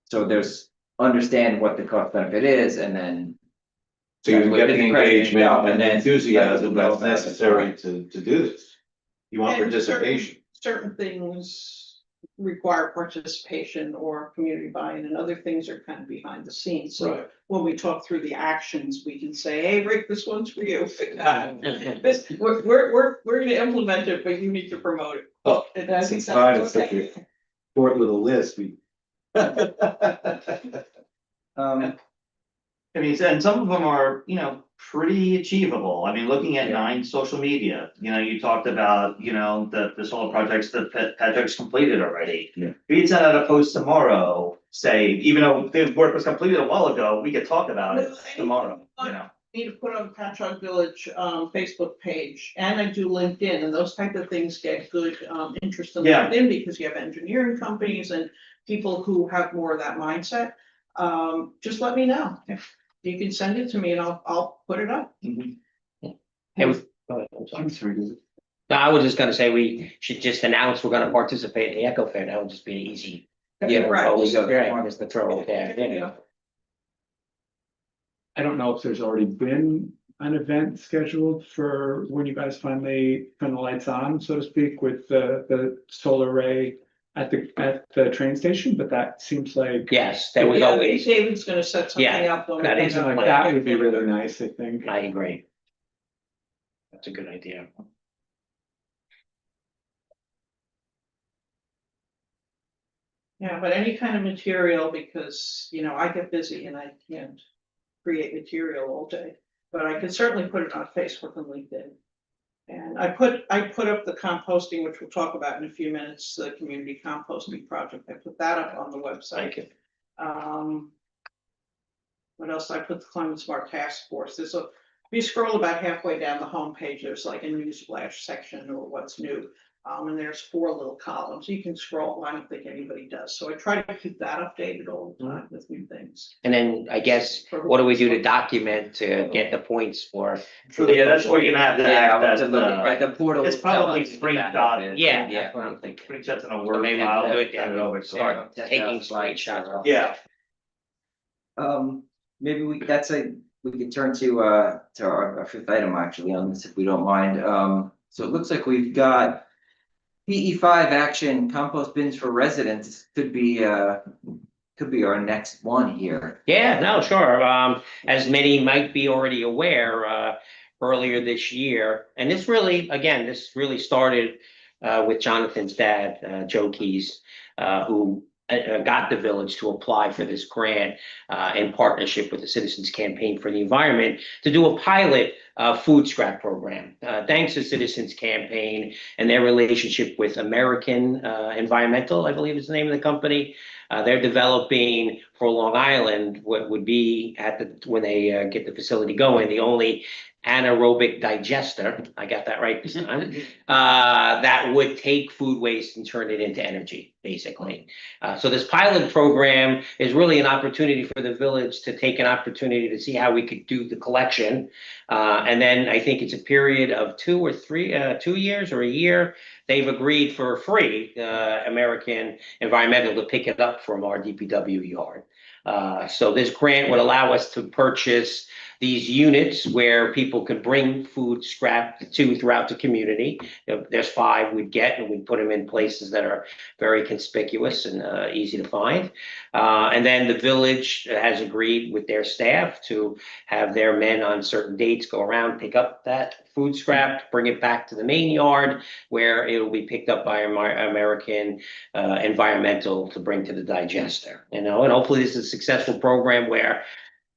Speaker 2: So there's understand what the cost benefit is, and then.
Speaker 1: so you
Speaker 2: That's what
Speaker 1: get the
Speaker 2: the credit
Speaker 1: engagement
Speaker 2: itself,
Speaker 1: and
Speaker 2: and then
Speaker 1: enthusiasm
Speaker 2: let
Speaker 1: that's
Speaker 2: them know about it.
Speaker 1: necessary to do this. You want
Speaker 4: And
Speaker 1: participation.
Speaker 4: certain things require participation or community buy-in, and other things are kind of behind the scenes. So
Speaker 1: Right.
Speaker 4: when we talk through the actions, we can say, hey, Rick, this one's for you. This, we're gonna implement it, but you need to promote it.
Speaker 1: Oh,
Speaker 4: And I think
Speaker 1: it's fine,
Speaker 4: that's
Speaker 1: it's such a short little list.
Speaker 8: I mean, and some of them are, pretty achievable. I mean, looking at
Speaker 2: Yeah.
Speaker 8: 9 social media, you talked about, the solar projects that Patchogue's completed already.
Speaker 1: Yeah.
Speaker 8: We'd send out a post tomorrow, say, even though the work was completed a while ago, we could talk about it
Speaker 4: Well,
Speaker 8: tomorrow,
Speaker 4: Need to put on Patchogue Village Facebook page, and I do LinkedIn, and those type of things get good interest in
Speaker 8: Yeah.
Speaker 4: LinkedIn, because you have engineering companies and people who have more of that mindset. Just let me know. You can send it to me and I'll put it up.
Speaker 6: Hey, go ahead, I'm sorry.
Speaker 3: I'm sorry.
Speaker 6: No, I was just gonna say we should just announce we're gonna participate in the Eco Fair. That would just be an easy.
Speaker 2: Yeah,
Speaker 4: Right.
Speaker 2: always go there.
Speaker 6: Right, just to throw it there,
Speaker 4: Yeah.
Speaker 3: I don't know if there's already been an event scheduled for when you guys finally turn the lights on, so to speak, with the solar array at the train station, but that seems like.
Speaker 6: Yes, there was
Speaker 4: Yeah,
Speaker 6: always,
Speaker 4: David's gonna set something
Speaker 6: Yeah,
Speaker 4: up. when we
Speaker 6: that
Speaker 4: come
Speaker 6: is
Speaker 4: out.
Speaker 6: a
Speaker 3: Like that would be really nice, I think.
Speaker 6: I agree. That's a good idea.
Speaker 4: Yeah, but any kind of material, because, I get busy and I can't create material all day, but I can certainly put it on Facebook and LinkedIn. And I put up the composting, which we'll talk about in a few minutes, the community composting project. I put that up on the website.
Speaker 6: Thank you.
Speaker 4: What else? I put the Climate Smart Task Force. If you scroll about halfway down the homepage, there's like a newsflash section or what's new. And there's 4 little columns. You can scroll. I don't think anybody does. So I try to keep that updated all the time with new things.
Speaker 6: And then I guess, what do we do to document to get the points for?
Speaker 8: Yeah, that's where you're gonna have to
Speaker 2: Yeah,
Speaker 8: access
Speaker 2: right, the portal.
Speaker 8: it's probably screenshot.
Speaker 6: Yeah.
Speaker 2: That's what I'm thinking.
Speaker 8: Screenshots in a
Speaker 6: So
Speaker 8: Word
Speaker 6: maybe
Speaker 8: file.
Speaker 6: we'll do it
Speaker 8: send it over to-
Speaker 6: Start taking screenshots.
Speaker 8: Yeah,
Speaker 2: Maybe we could turn to our 5th item actually on this, if we don't mind. So it looks like we've got PE5 action, compost bins for residents, could be our next one here.
Speaker 6: Yeah, no, sure. As many might be already aware, earlier this year, and this really started with Jonathan's dad, Joe Keys, who got the village to apply for this grant in partnership with the Citizens Campaign for the Environment to do a pilot food scrap program. Thanks to Citizens Campaign and their relationship with American Environmental, I believe is the name of the company. They're developing for Long Island what would be when they get the facility going, the only anaerobic digester, I got that right this time, that would take food waste and turn it into energy, basically. So this pilot program is really an opportunity for the village to take an opportunity to see how we could do the collection. And then I think it's a period of 2 or 3, 2 years or a year. They've agreed for free, American Environmental, to pick it up from our DPW yard. So this grant would allow us to purchase these units where people could bring food scrap to throughout the community. There's 5 we'd get, and we'd put them in places that are very conspicuous and easy to find. And then the village has agreed with their staff to have their men on certain dates go around, pick up that food scrap, bring it back to the main yard where it will be picked up by American Environmental to bring to the digester. And hopefully this is a successful program where,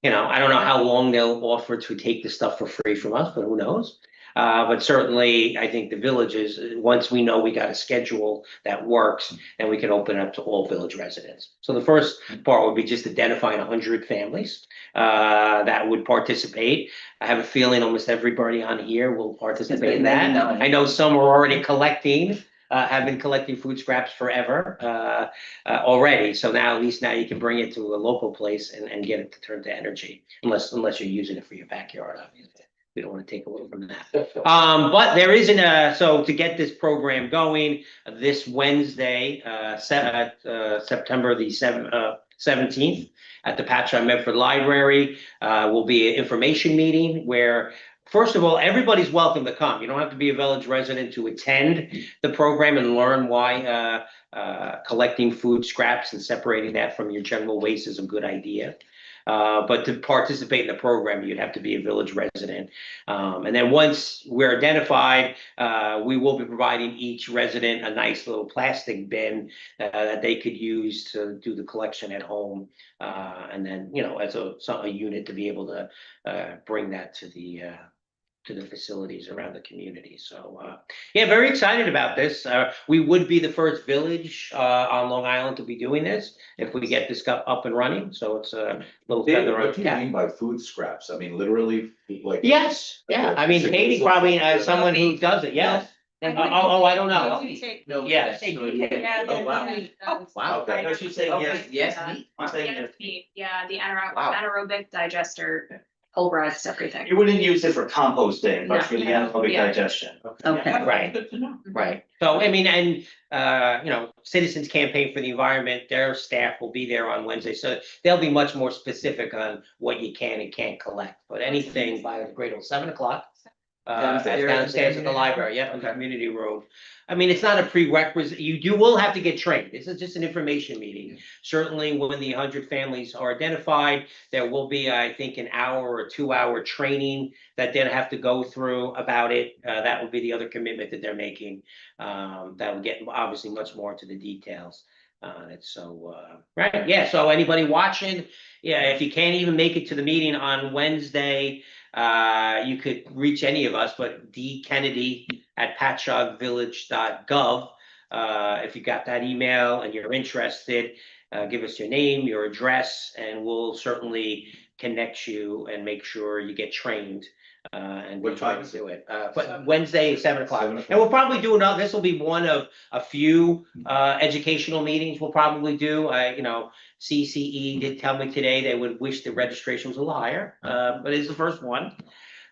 Speaker 6: I don't know how long they'll offer to take the stuff for free from us, but who knows? But certainly, I think the villages, once we know we got a schedule that works, then we can open it up to all village residents. So the first part would be just identifying 100 families that would participate. I have a feeling almost everybody on here will participate in that. I know some are already collecting. Have been collecting food scraps forever already. So now, at least now you can bring it to a local place and get it to turn to energy, unless you're using it for your backyard, obviously. We don't want to take away from that. But there isn't so to get this program going, this Wednesday, September the 17th at the Patchogue Medford Library will be an information meeting where, first of all, everybody's welcome to come. You don't have to be a village resident to attend the program and learn why collecting food scraps and separating that from your general waste is a good idea. But to participate in the program, you'd have to be a village resident. And then once we're identified, we will be providing each resident a nice little plastic bin that they could use to do the collection at home. And then, as a unit to be able to bring that to the facilities around the community. So, yeah, very excited about this. We would be the first village on Long Island to be doing this if we get this up and running. So it's a little feather on
Speaker 1: What do you mean by food scraps? I mean, literally, like.
Speaker 6: Yes, yeah. I mean, Katie probably someone who does it. Yes. Oh, I don't know. Yes.
Speaker 7: Yeah.
Speaker 1: Oh, wow.
Speaker 7: Wow.
Speaker 1: Okay.
Speaker 8: No, she's saying yes.
Speaker 2: Yes.
Speaker 8: She's saying yes.
Speaker 7: Yeah, the
Speaker 2: Wow.
Speaker 7: anaerobic digester pulverizes everything.
Speaker 8: You wouldn't use it for composting, but for the anaerobic
Speaker 7: Yeah.
Speaker 8: digestion.
Speaker 5: Okay.
Speaker 6: Right.
Speaker 4: Good to know.
Speaker 6: Right. So, I mean, and, Citizens Campaign for the Environment, their staff will be there on Wednesday. So they'll be much more specific on what you can and can't collect. But anything by the great old 7:00. Downstairs at the library, yep, in the community room. I mean, it's not a prerequisite. You will have to get trained. This is just an information meeting. Certainly, when the 100 families are identified, there will be, I think, an hour or 2-hour training that they'll have to go through about it. That will be the other commitment that they're making. That will get obviously much more into the details on it. So, right, yeah. So anybody watching, yeah, if you can't even make it to the meeting on Wednesday, You could reach any of us, but dkennedy@patchoguevillage.gov. If you got that email and you're interested, give us your name, your address, and we'll certainly connect you and make sure you get trained. And
Speaker 1: What time
Speaker 6: to do it.
Speaker 4: 7.
Speaker 6: But Wednesday, 7 o'clock.
Speaker 1: 7 o'clock.
Speaker 6: And we'll probably do another, this will be one of a few educational meetings we'll probably do. CCE did tell me today they would wish the registration was a little higher, but it's the first one.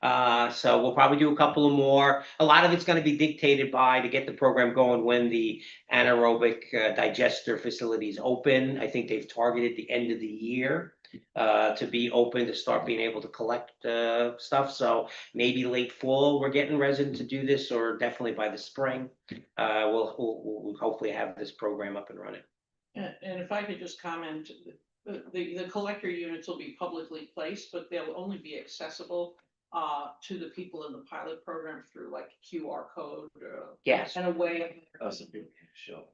Speaker 6: So we'll probably do a couple of more. A lot of it's going to be dictated by, to get the program going, when the anaerobic digester facilities open. I think they've targeted the end of the year to be open, to start being able to collect stuff. So maybe late fall, we're getting residents to do this, or definitely by the spring. We'll hopefully have this program up and running.
Speaker 4: And if I could just comment, the collector units will be publicly placed, but they'll only be accessible to the people in the pilot program through like QR code.
Speaker 6: Yes.
Speaker 4: And a way.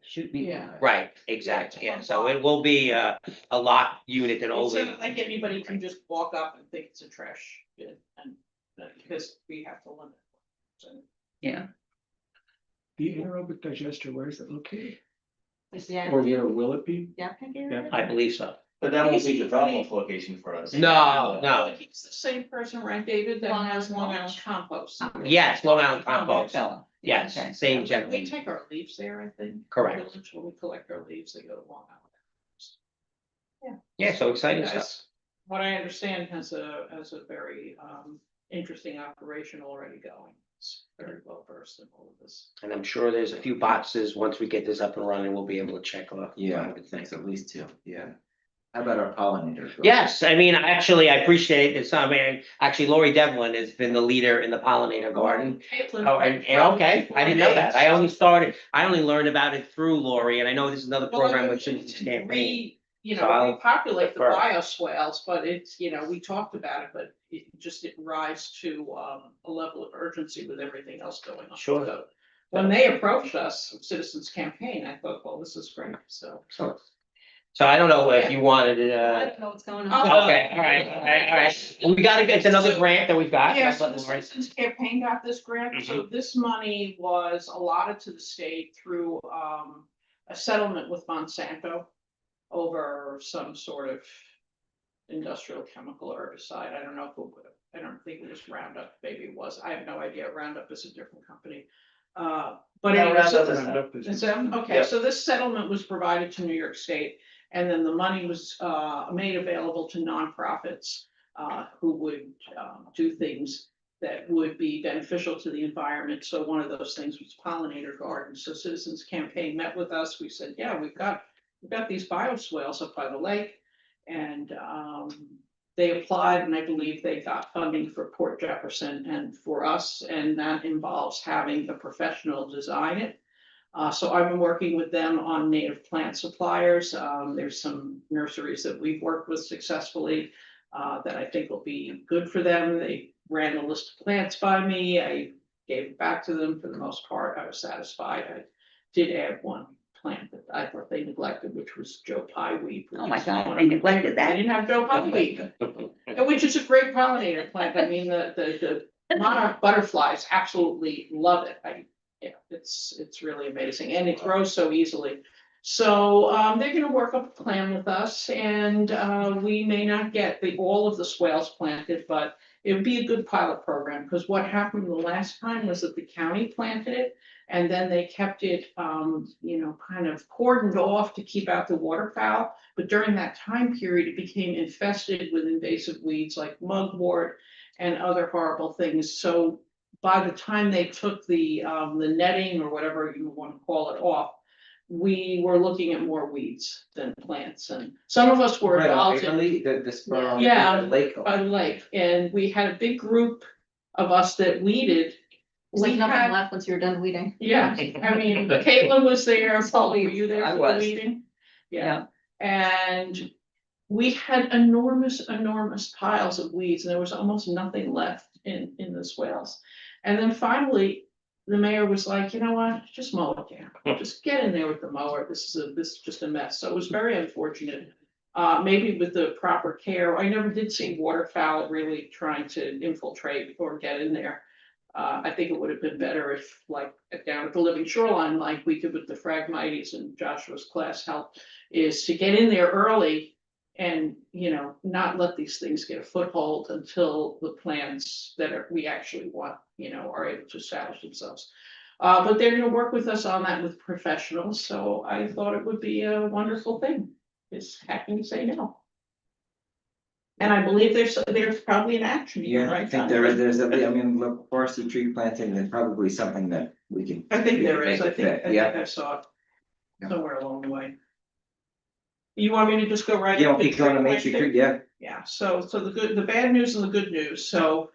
Speaker 5: Shoot me.
Speaker 4: Yeah.
Speaker 6: Right, exactly. Yeah, so it will be a locked unit that
Speaker 4: It's
Speaker 6: only.
Speaker 4: not like anybody can just walk up and think it's a trash bin, and because we have to limit. So,
Speaker 5: Yeah.
Speaker 3: The anaerobic digester, where is it located?
Speaker 7: Is the
Speaker 3: Or where will it be?
Speaker 6: I believe so.
Speaker 8: But that won't be the drop-off location for us.
Speaker 6: No.
Speaker 4: It's the same person, right, David, that
Speaker 7: Long
Speaker 4: has Long
Speaker 7: Island
Speaker 4: Island compost.
Speaker 6: Yes, Long Island compost.
Speaker 5: Fella.
Speaker 6: Yes,
Speaker 5: Okay.
Speaker 6: same
Speaker 4: We
Speaker 6: gentleman.
Speaker 4: take our leaves there, I think.
Speaker 6: Correct.
Speaker 4: Village, when we collect our leaves, they go to Long Island.
Speaker 6: Yeah, so exciting
Speaker 4: Yes.
Speaker 6: stuff.
Speaker 4: What I understand has a very interesting operation already going. It's very well versed in all of this.
Speaker 6: And I'm sure there's a few boxes, once we get this up and running, we'll be able to check off.
Speaker 2: Yeah, thanks, at least 2, yeah. How about our pollinators?
Speaker 6: Yes, I mean, actually, I appreciate this. I mean, actually, Lori Devlin has been the leader in the pollinator garden.
Speaker 4: Caitlin,
Speaker 6: Oh, and okay, I didn't know that. I only learned about it through Lori, and I know this is another program with Citizens Campaign.
Speaker 4: You
Speaker 6: So
Speaker 4: know,
Speaker 6: I'll
Speaker 4: repopulate the
Speaker 6: defer.
Speaker 4: bioswales, but it's, we talked about it, but it just didn't rise to a level of urgency with everything else going on.
Speaker 6: Sure.
Speaker 4: So when they approached us, Citizens Campaign, I thought, well, this is great, so.
Speaker 6: So I don't know if you wanted
Speaker 7: I
Speaker 6: to,
Speaker 7: don't know what's going
Speaker 4: Oh,
Speaker 7: on.
Speaker 6: okay, all right. We gotta get, it's another grant that we've got.
Speaker 4: Yeah,
Speaker 6: Let's
Speaker 4: so
Speaker 6: let
Speaker 4: the
Speaker 6: Lori-
Speaker 4: Citizens Campaign got this grant, so this money was allotted to the state through a settlement with Monsanto over some sort of industrial chemical herbicide. I don't know if I don't think it was Roundup, maybe it was, I have no idea, Roundup is a different company. But
Speaker 8: Yeah,
Speaker 4: anyway, so-
Speaker 8: Roundup
Speaker 3: Is
Speaker 4: is that, okay,
Speaker 8: Yeah.
Speaker 4: so this settlement was provided to New York State, and then the money was made available to nonprofits who would do things that would be beneficial to the environment. So one of those things was pollinator gardens. So Citizens Campaign met with us. We said, yeah, we've got these bioswales up by the lake, and they applied, and I believe they got funding for Port Jefferson and for us, and that involves having a professional design it. So I've been working with them on native plant suppliers. There's some nurseries that we've worked with successfully that I think will be good for them. They ran a list of plants by me. I gave it back to them. For the most part, I was satisfied. I did add one plant that I thought they neglected, which was Joe Pye weed.
Speaker 5: Oh my God, they neglected that.
Speaker 4: They didn't have Joe Pye weed, which is a great pollinator plant. I mean, the monarch butterflies absolutely love it. Yeah, it's really amazing, and it grows so easily. So they're gonna work up a plan with us, and we may not get all of the swales planted, but it would be a good pilot program, because what happened the last time was that the county planted it, and then they kept it, kind of cordoned off to keep out the waterfowl. But during that time period, it became infested with invasive weeds like mugwort and other horrible things. So by the time they took the netting or whatever you want to call it off, we were looking at more weeds than plants, and some of us were involved in
Speaker 2: The spur.
Speaker 4: Yeah.
Speaker 2: The lake.
Speaker 4: by the lake, and we had a big group of us that weeded.
Speaker 7: There's like
Speaker 4: We
Speaker 7: nothing
Speaker 4: had,
Speaker 7: left once you're done weeding.
Speaker 4: yeah, I mean, Caitlin was there, Paul, were you there
Speaker 5: I
Speaker 4: for the
Speaker 5: was.
Speaker 4: weeding? Yeah, and we had enormous piles of weeds, and there was almost nothing left in the swales. And then finally, the mayor was like, you know what, just mow it down, just get in there with the mower, this is just a mess. So it was very unfortunate. Maybe with the proper care, I never did see waterfowl really trying to infiltrate or get in there. I think it would have been better if, like, down at the Living Shoreline, like we did with the Phragmites and Joshua's class help, is to get in there early and, not let these things get a foothold until the plants we actually want, are able to establish themselves. But they're gonna work with us on that with professionals, so I thought it would be a wonderful thing. How can you say no? And I believe there's probably an action here,
Speaker 2: Yeah, I
Speaker 4: right?
Speaker 2: think
Speaker 4: John?
Speaker 2: there's look, forestry tree planting, and probably something that we can.
Speaker 4: I think there is, I
Speaker 2: make it
Speaker 4: think,
Speaker 2: fit. Yeah,
Speaker 4: I saw it
Speaker 2: Yeah.
Speaker 4: somewhere along the way. You want me to just go right?
Speaker 2: yeah,
Speaker 4: into
Speaker 2: keep going to Main
Speaker 4: tree
Speaker 2: Street,
Speaker 4: planting?
Speaker 2: yeah.
Speaker 4: Yeah, so the bad news and the good news, so.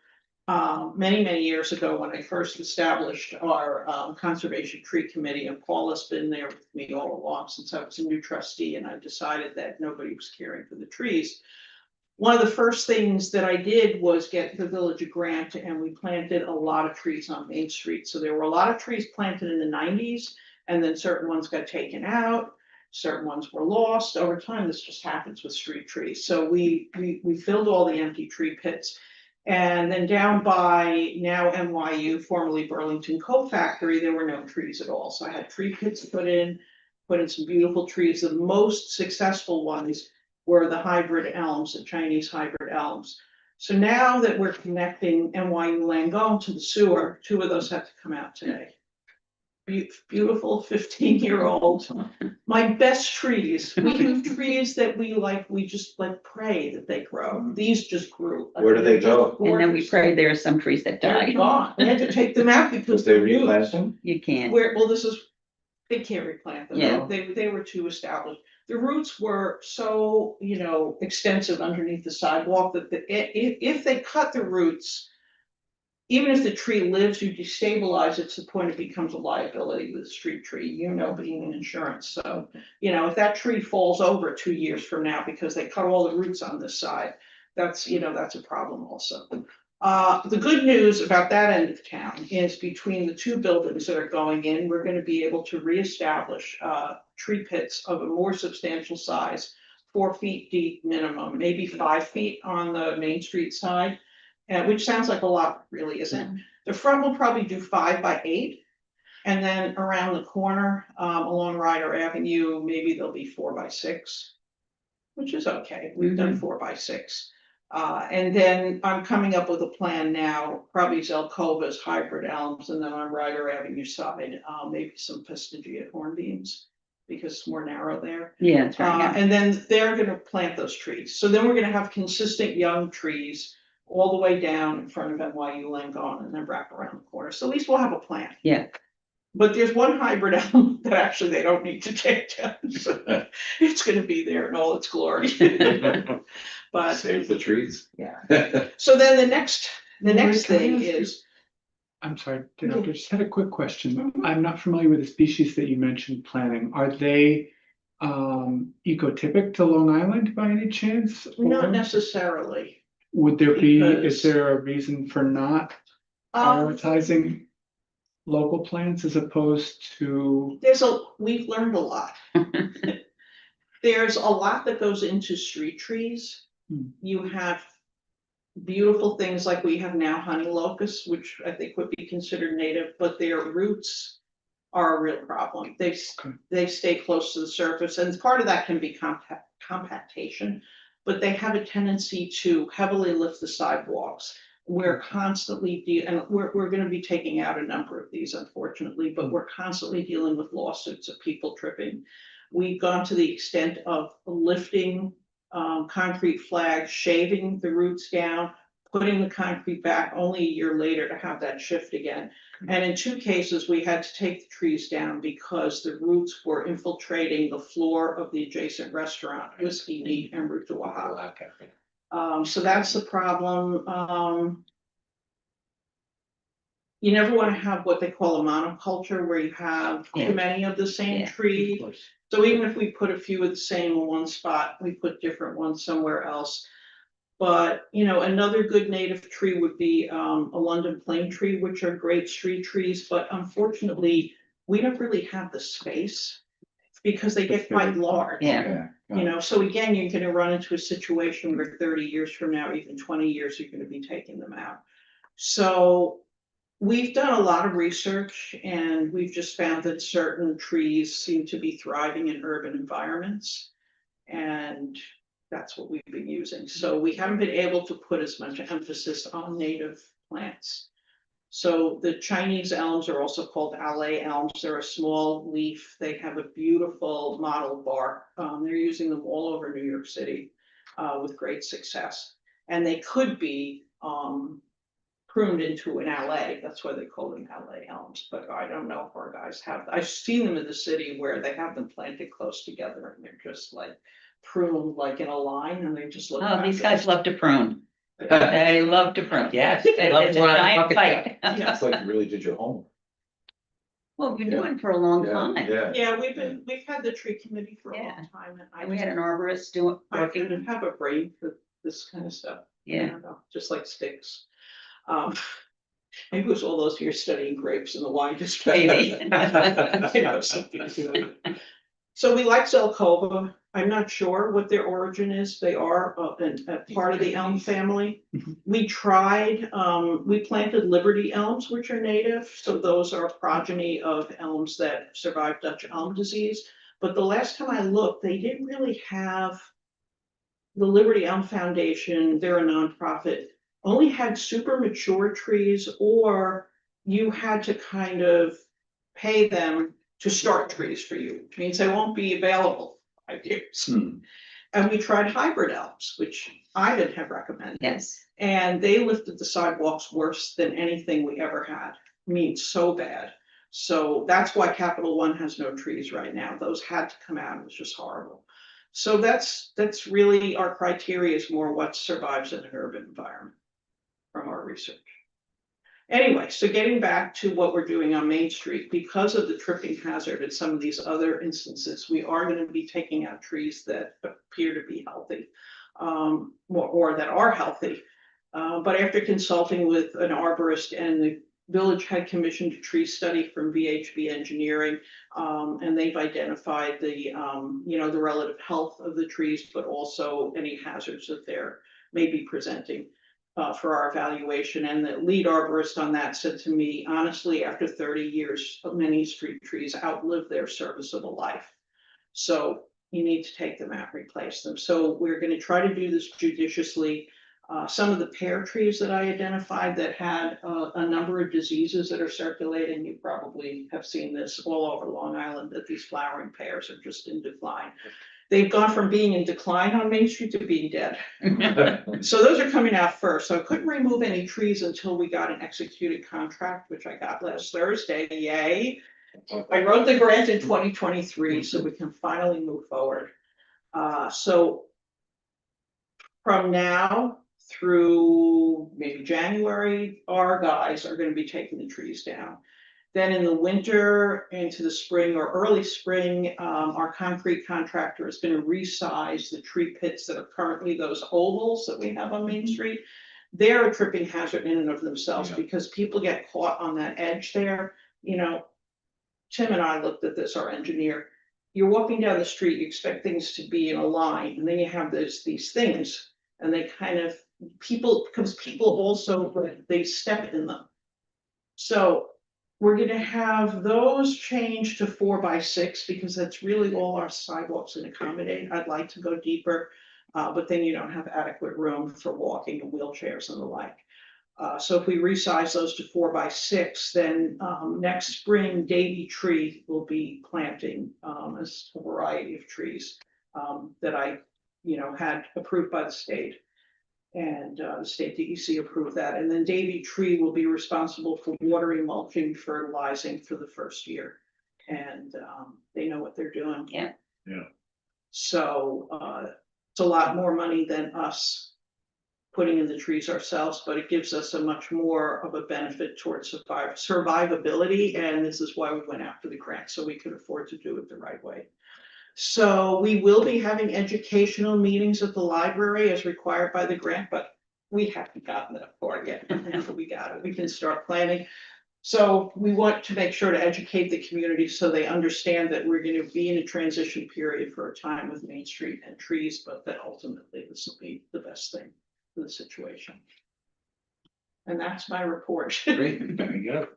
Speaker 4: Many years ago, when I first established our conservation tree committee, and Paul has been there with me all along since I was a new trustee, and I decided that nobody was caring for the trees. One of the first things that I did was get the village a grant, and we planted a lot of trees on Main Street. So there were a lot of trees planted in the 90s, and then certain ones got taken out. Certain ones were lost. Over time, this just happens with street trees. So we filled all the empty tree pits. And then down by now NYU, formerly Burlington Coat Factory, there were no trees at all. So I had tree pits put in some beautiful trees. The most successful ones were the hybrid elms, the Chinese hybrid elms. So now that we're connecting NYU Langone to the sewer, 2 of those have to come out today. Beautiful 15-year-old, my best trees. We have trees that we just pray that they grow. These just grew.
Speaker 1: Where do they go?
Speaker 5: And then we pray there are some trees that
Speaker 4: They're
Speaker 5: die.
Speaker 4: gone. We had to take them out because
Speaker 1: They
Speaker 4: the
Speaker 1: replant
Speaker 4: roots.
Speaker 1: them?
Speaker 5: You can't.
Speaker 4: They can't replant them.
Speaker 5: Yeah.
Speaker 4: They were too established. The roots were so, extensive underneath the sidewalk that if they cut the roots, even if the tree lives, you destabilize it to the point it becomes a liability with a street tree, being in insurance. So, if that tree falls over 2 years from now because they cut all the roots on this side, that's a problem also. The good news about that end of town is between the 2 buildings that are going in, we're gonna be able to reestablish tree pits of a more substantial size, 4 feet deep minimum, maybe 5 feet on the Main Street side. Which sounds like a lot, really isn't. The front will probably do 5 by 8. And then around the corner, along Ryder Avenue, maybe there'll be 4 by 6. Which is okay, we've done 4 by 6. And then I'm coming up with a plan now, probably Zelkova's hybrid elms, and then on Ryder Avenue side, maybe some Pestigia hornbeams. Because it's more narrow there.
Speaker 5: Yeah, that's right. Yeah.
Speaker 4: And then they're gonna plant those trees. So then we're gonna have consistent young trees all the way down in front of NYU Langone and then wrap around the corner. So at least we'll have a plan.
Speaker 5: Yeah.
Speaker 4: But there's one hybrid elm that actually they don't need to take down. So it's gonna be there in all its glory. But
Speaker 1: Save the trees.
Speaker 4: yeah. So then the next
Speaker 3: Can I
Speaker 4: thing
Speaker 3: ask you-
Speaker 4: is,
Speaker 3: I'm sorry, I just had a quick question. I'm not familiar with the species that you mentioned planting. Are they ecotypic to Long Island by any chance?
Speaker 4: not
Speaker 3: Or
Speaker 4: necessarily.
Speaker 3: would there be,
Speaker 4: because-
Speaker 3: is there a reason for not prioritizing local plants as opposed to?
Speaker 4: We've learned a lot. There's a lot that goes into street trees. You have beautiful things like we have now honey locusts, which I think would be considered native, but their roots are a real problem. They stay close to the surface, and part of that can be compactation, but they have a tendency to heavily lift the sidewalks. We're constantly and we're gonna be taking out a number of these, unfortunately, but we're constantly dealing with lawsuits of people tripping. We've gone to the extent of lifting concrete flags, shaving the roots down, putting the concrete back only a year later to have that shift again. And in 2 cases, we had to take the trees down because the roots were infiltrating the floor of the adjacent restaurant, Whiskey Neat and Route to Oaxaca. So that's the problem. You never want to have what they call a monoculture, where you have
Speaker 5: Yeah.
Speaker 4: too many of the same
Speaker 5: Yeah.
Speaker 4: tree. So even if we put a few of the same in one spot, we put different ones somewhere else. But, another good native tree would be a London plane tree, which are great street trees, but unfortunately, we don't really have the space because they get quite large.
Speaker 5: Yeah.
Speaker 4: You know, so again, you're gonna run into a situation where 30 years from now, even 20 years, you're gonna be taking them out. So we've done a lot of research and we've just found that certain trees seem to be thriving in urban environments. And that's what we've been using. So we haven't been able to put as much emphasis on native plants. So the Chinese elms are also called alley elms. They're a small leaf. They have a beautiful mottled bark. They're using them all over New York City with great success. And they could be pruned into an alley. That's why they call them alley elms. But I don't know if our guys have. I've seen them in the city where they have them planted close together and they're just like pruned like in a line and they just look.
Speaker 5: Oh, these
Speaker 4: fabulous.
Speaker 5: guys love to prune. They love to prune.
Speaker 6: Yes.
Speaker 5: It's a giant fight.
Speaker 4: Yeah.
Speaker 1: It's like you really did your homework.
Speaker 5: Well, we've been doing it for a long
Speaker 1: Yeah,
Speaker 5: time.
Speaker 1: yeah.
Speaker 4: Yeah, we've had the tree committee for a
Speaker 5: Yeah.
Speaker 4: long time and
Speaker 5: And we had an arborist doing,
Speaker 4: I kind of
Speaker 5: working,
Speaker 4: have a brain for this kind of stuff. I
Speaker 5: yeah.
Speaker 4: don't know, just like sticks. Maybe it was all those years studying grapes in the wine district.
Speaker 5: Maybe.
Speaker 4: You know, something to it. So we like Zelkova. I'm not sure what their origin is. They are a part of the elm family. We tried, we planted Liberty elms, which are native. So those are a progeny of elms that survived Dutch elm disease. But the last time I looked, they didn't really have the Liberty Elm Foundation, they're a nonprofit, only had super mature trees, or you had to kind of pay them to start trees for you, which means they won't be available for 5 years. And we tried hybrid elms, which I didn't have recommended.
Speaker 5: Yes.
Speaker 4: And they lifted the sidewalks worse than anything we ever had. I mean, so bad. So that's why Capital One has no trees right now. Those had to come out. It was just horrible. So that's really our criteria is more what survives in an urban environment from our research. Anyway, so getting back to what we're doing on Main Street, because of the tripping hazard and some of these other instances, we are going to be taking out trees that appear to be healthy, or that are healthy. But after consulting with an arborist and the village had commissioned a tree study from VHB Engineering, and they've identified the the relative health of the trees, but also any hazards that they're maybe presenting for our evaluation. And the lead arborist on that said to me, honestly, after 30 years, many street trees outlive their serviceable life. So you need to take them out, replace them. So we're going to try to do this judiciously. Some of the pear trees that I identified that had a number of diseases that are circulating, you probably have seen this all over Long Island, that these flowering pears are just in decline. They've gone from being in decline on Main Street to being dead. So those are coming out first. So I couldn't remove any trees until we got an executed contract, which I got last Thursday. Yay. I wrote the grant in 2023, so we can finally move forward. So from now through maybe January, our guys are going to be taking the trees down. Then in the winter into the spring or early spring, our concrete contractor is going to resize the tree pits that are currently those ovals that we have on Main Street. They're a tripping hazard in and of themselves because people get caught on that edge there. You know, Tim and I looked at this, our engineer. You're walking down the street, you expect things to be in a line, and then you have these things, and they kind of because people also they step in them. So we're going to have those changed to 4x6 because that's really all our sidewalks can accommodate. I'd like to go deeper, but then you don't have adequate room for walking and wheelchairs and the like. So if we resize those to 4x6, then next spring, Davy Tree will be planting a variety of trees that I, had approved by the state. And the state DEC approved that. And then Davy Tree will be responsible for watering, mulching, fertilizing for the first year. And they know what they're doing.
Speaker 5: Yeah.
Speaker 1: Yeah.
Speaker 4: So it's a lot more money than us putting in the trees ourselves, but it gives us a much more of a benefit towards survivability. And this is why we went after the grant, so we could afford to do it the right way. So we will be having educational meetings at the library as required by the grant, but we haven't gotten that far yet. After we got it, we can start planning. So we want to make sure to educate the community so they understand that we're gonna be in a transition period for a time with Main Street and trees, but that ultimately this will be the best thing for the situation. And that's my report.
Speaker 2: Great.
Speaker 1: Very good.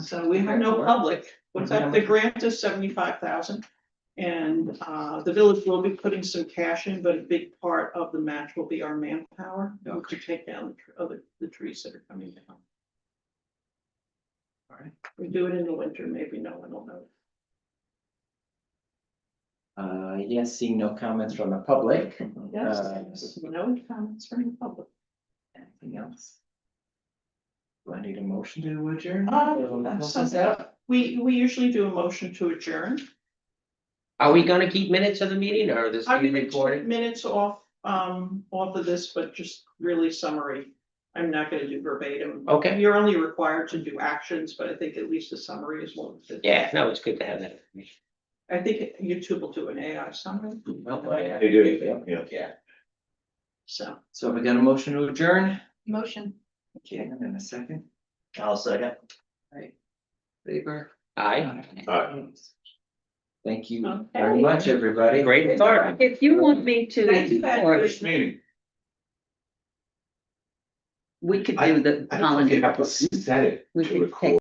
Speaker 4: So we have no public, with that, the grant is 75,000. And the village will be putting some cash in, but a big part of the match will be our manpower, to take down the trees that are coming down.
Speaker 2: All right.
Speaker 4: We do it in the winter, maybe no one will know.
Speaker 2: Yes, seeing no comments from the public.
Speaker 4: Yes, no comments from the public.
Speaker 2: Anything else? Do I need a motion to adjourn?
Speaker 4: That's something. We usually do a motion to adjourn.
Speaker 6: Are we gonna keep minutes of the meeting or this
Speaker 4: I'm
Speaker 6: being
Speaker 4: gonna take
Speaker 6: recorded?
Speaker 4: minutes off of this, but just really summary. I'm not gonna do verbatim.
Speaker 6: Okay.
Speaker 4: You're only required to do actions, but I think at least a summary is one.
Speaker 6: Yeah, no, it's good to have that information.
Speaker 4: I think YouTube will do an AI summary,
Speaker 1: They do, yeah.
Speaker 2: Yeah,
Speaker 4: so.
Speaker 2: so we got a motion to adjourn?
Speaker 7: Motion.
Speaker 2: Okay, and then a second,
Speaker 8: I'll second.
Speaker 2: favor?
Speaker 6: Aye.
Speaker 2: Thank you
Speaker 4: Okay.
Speaker 2: very much, everybody.
Speaker 6: Great start.
Speaker 5: If you want me to,
Speaker 4: Thank you, Pat.
Speaker 5: or
Speaker 1: First meeting.
Speaker 5: we could do the
Speaker 1: I don't know if you have to
Speaker 5: calendar.
Speaker 1: set it
Speaker 5: We
Speaker 1: to
Speaker 5: could
Speaker 1: record.
Speaker 5: take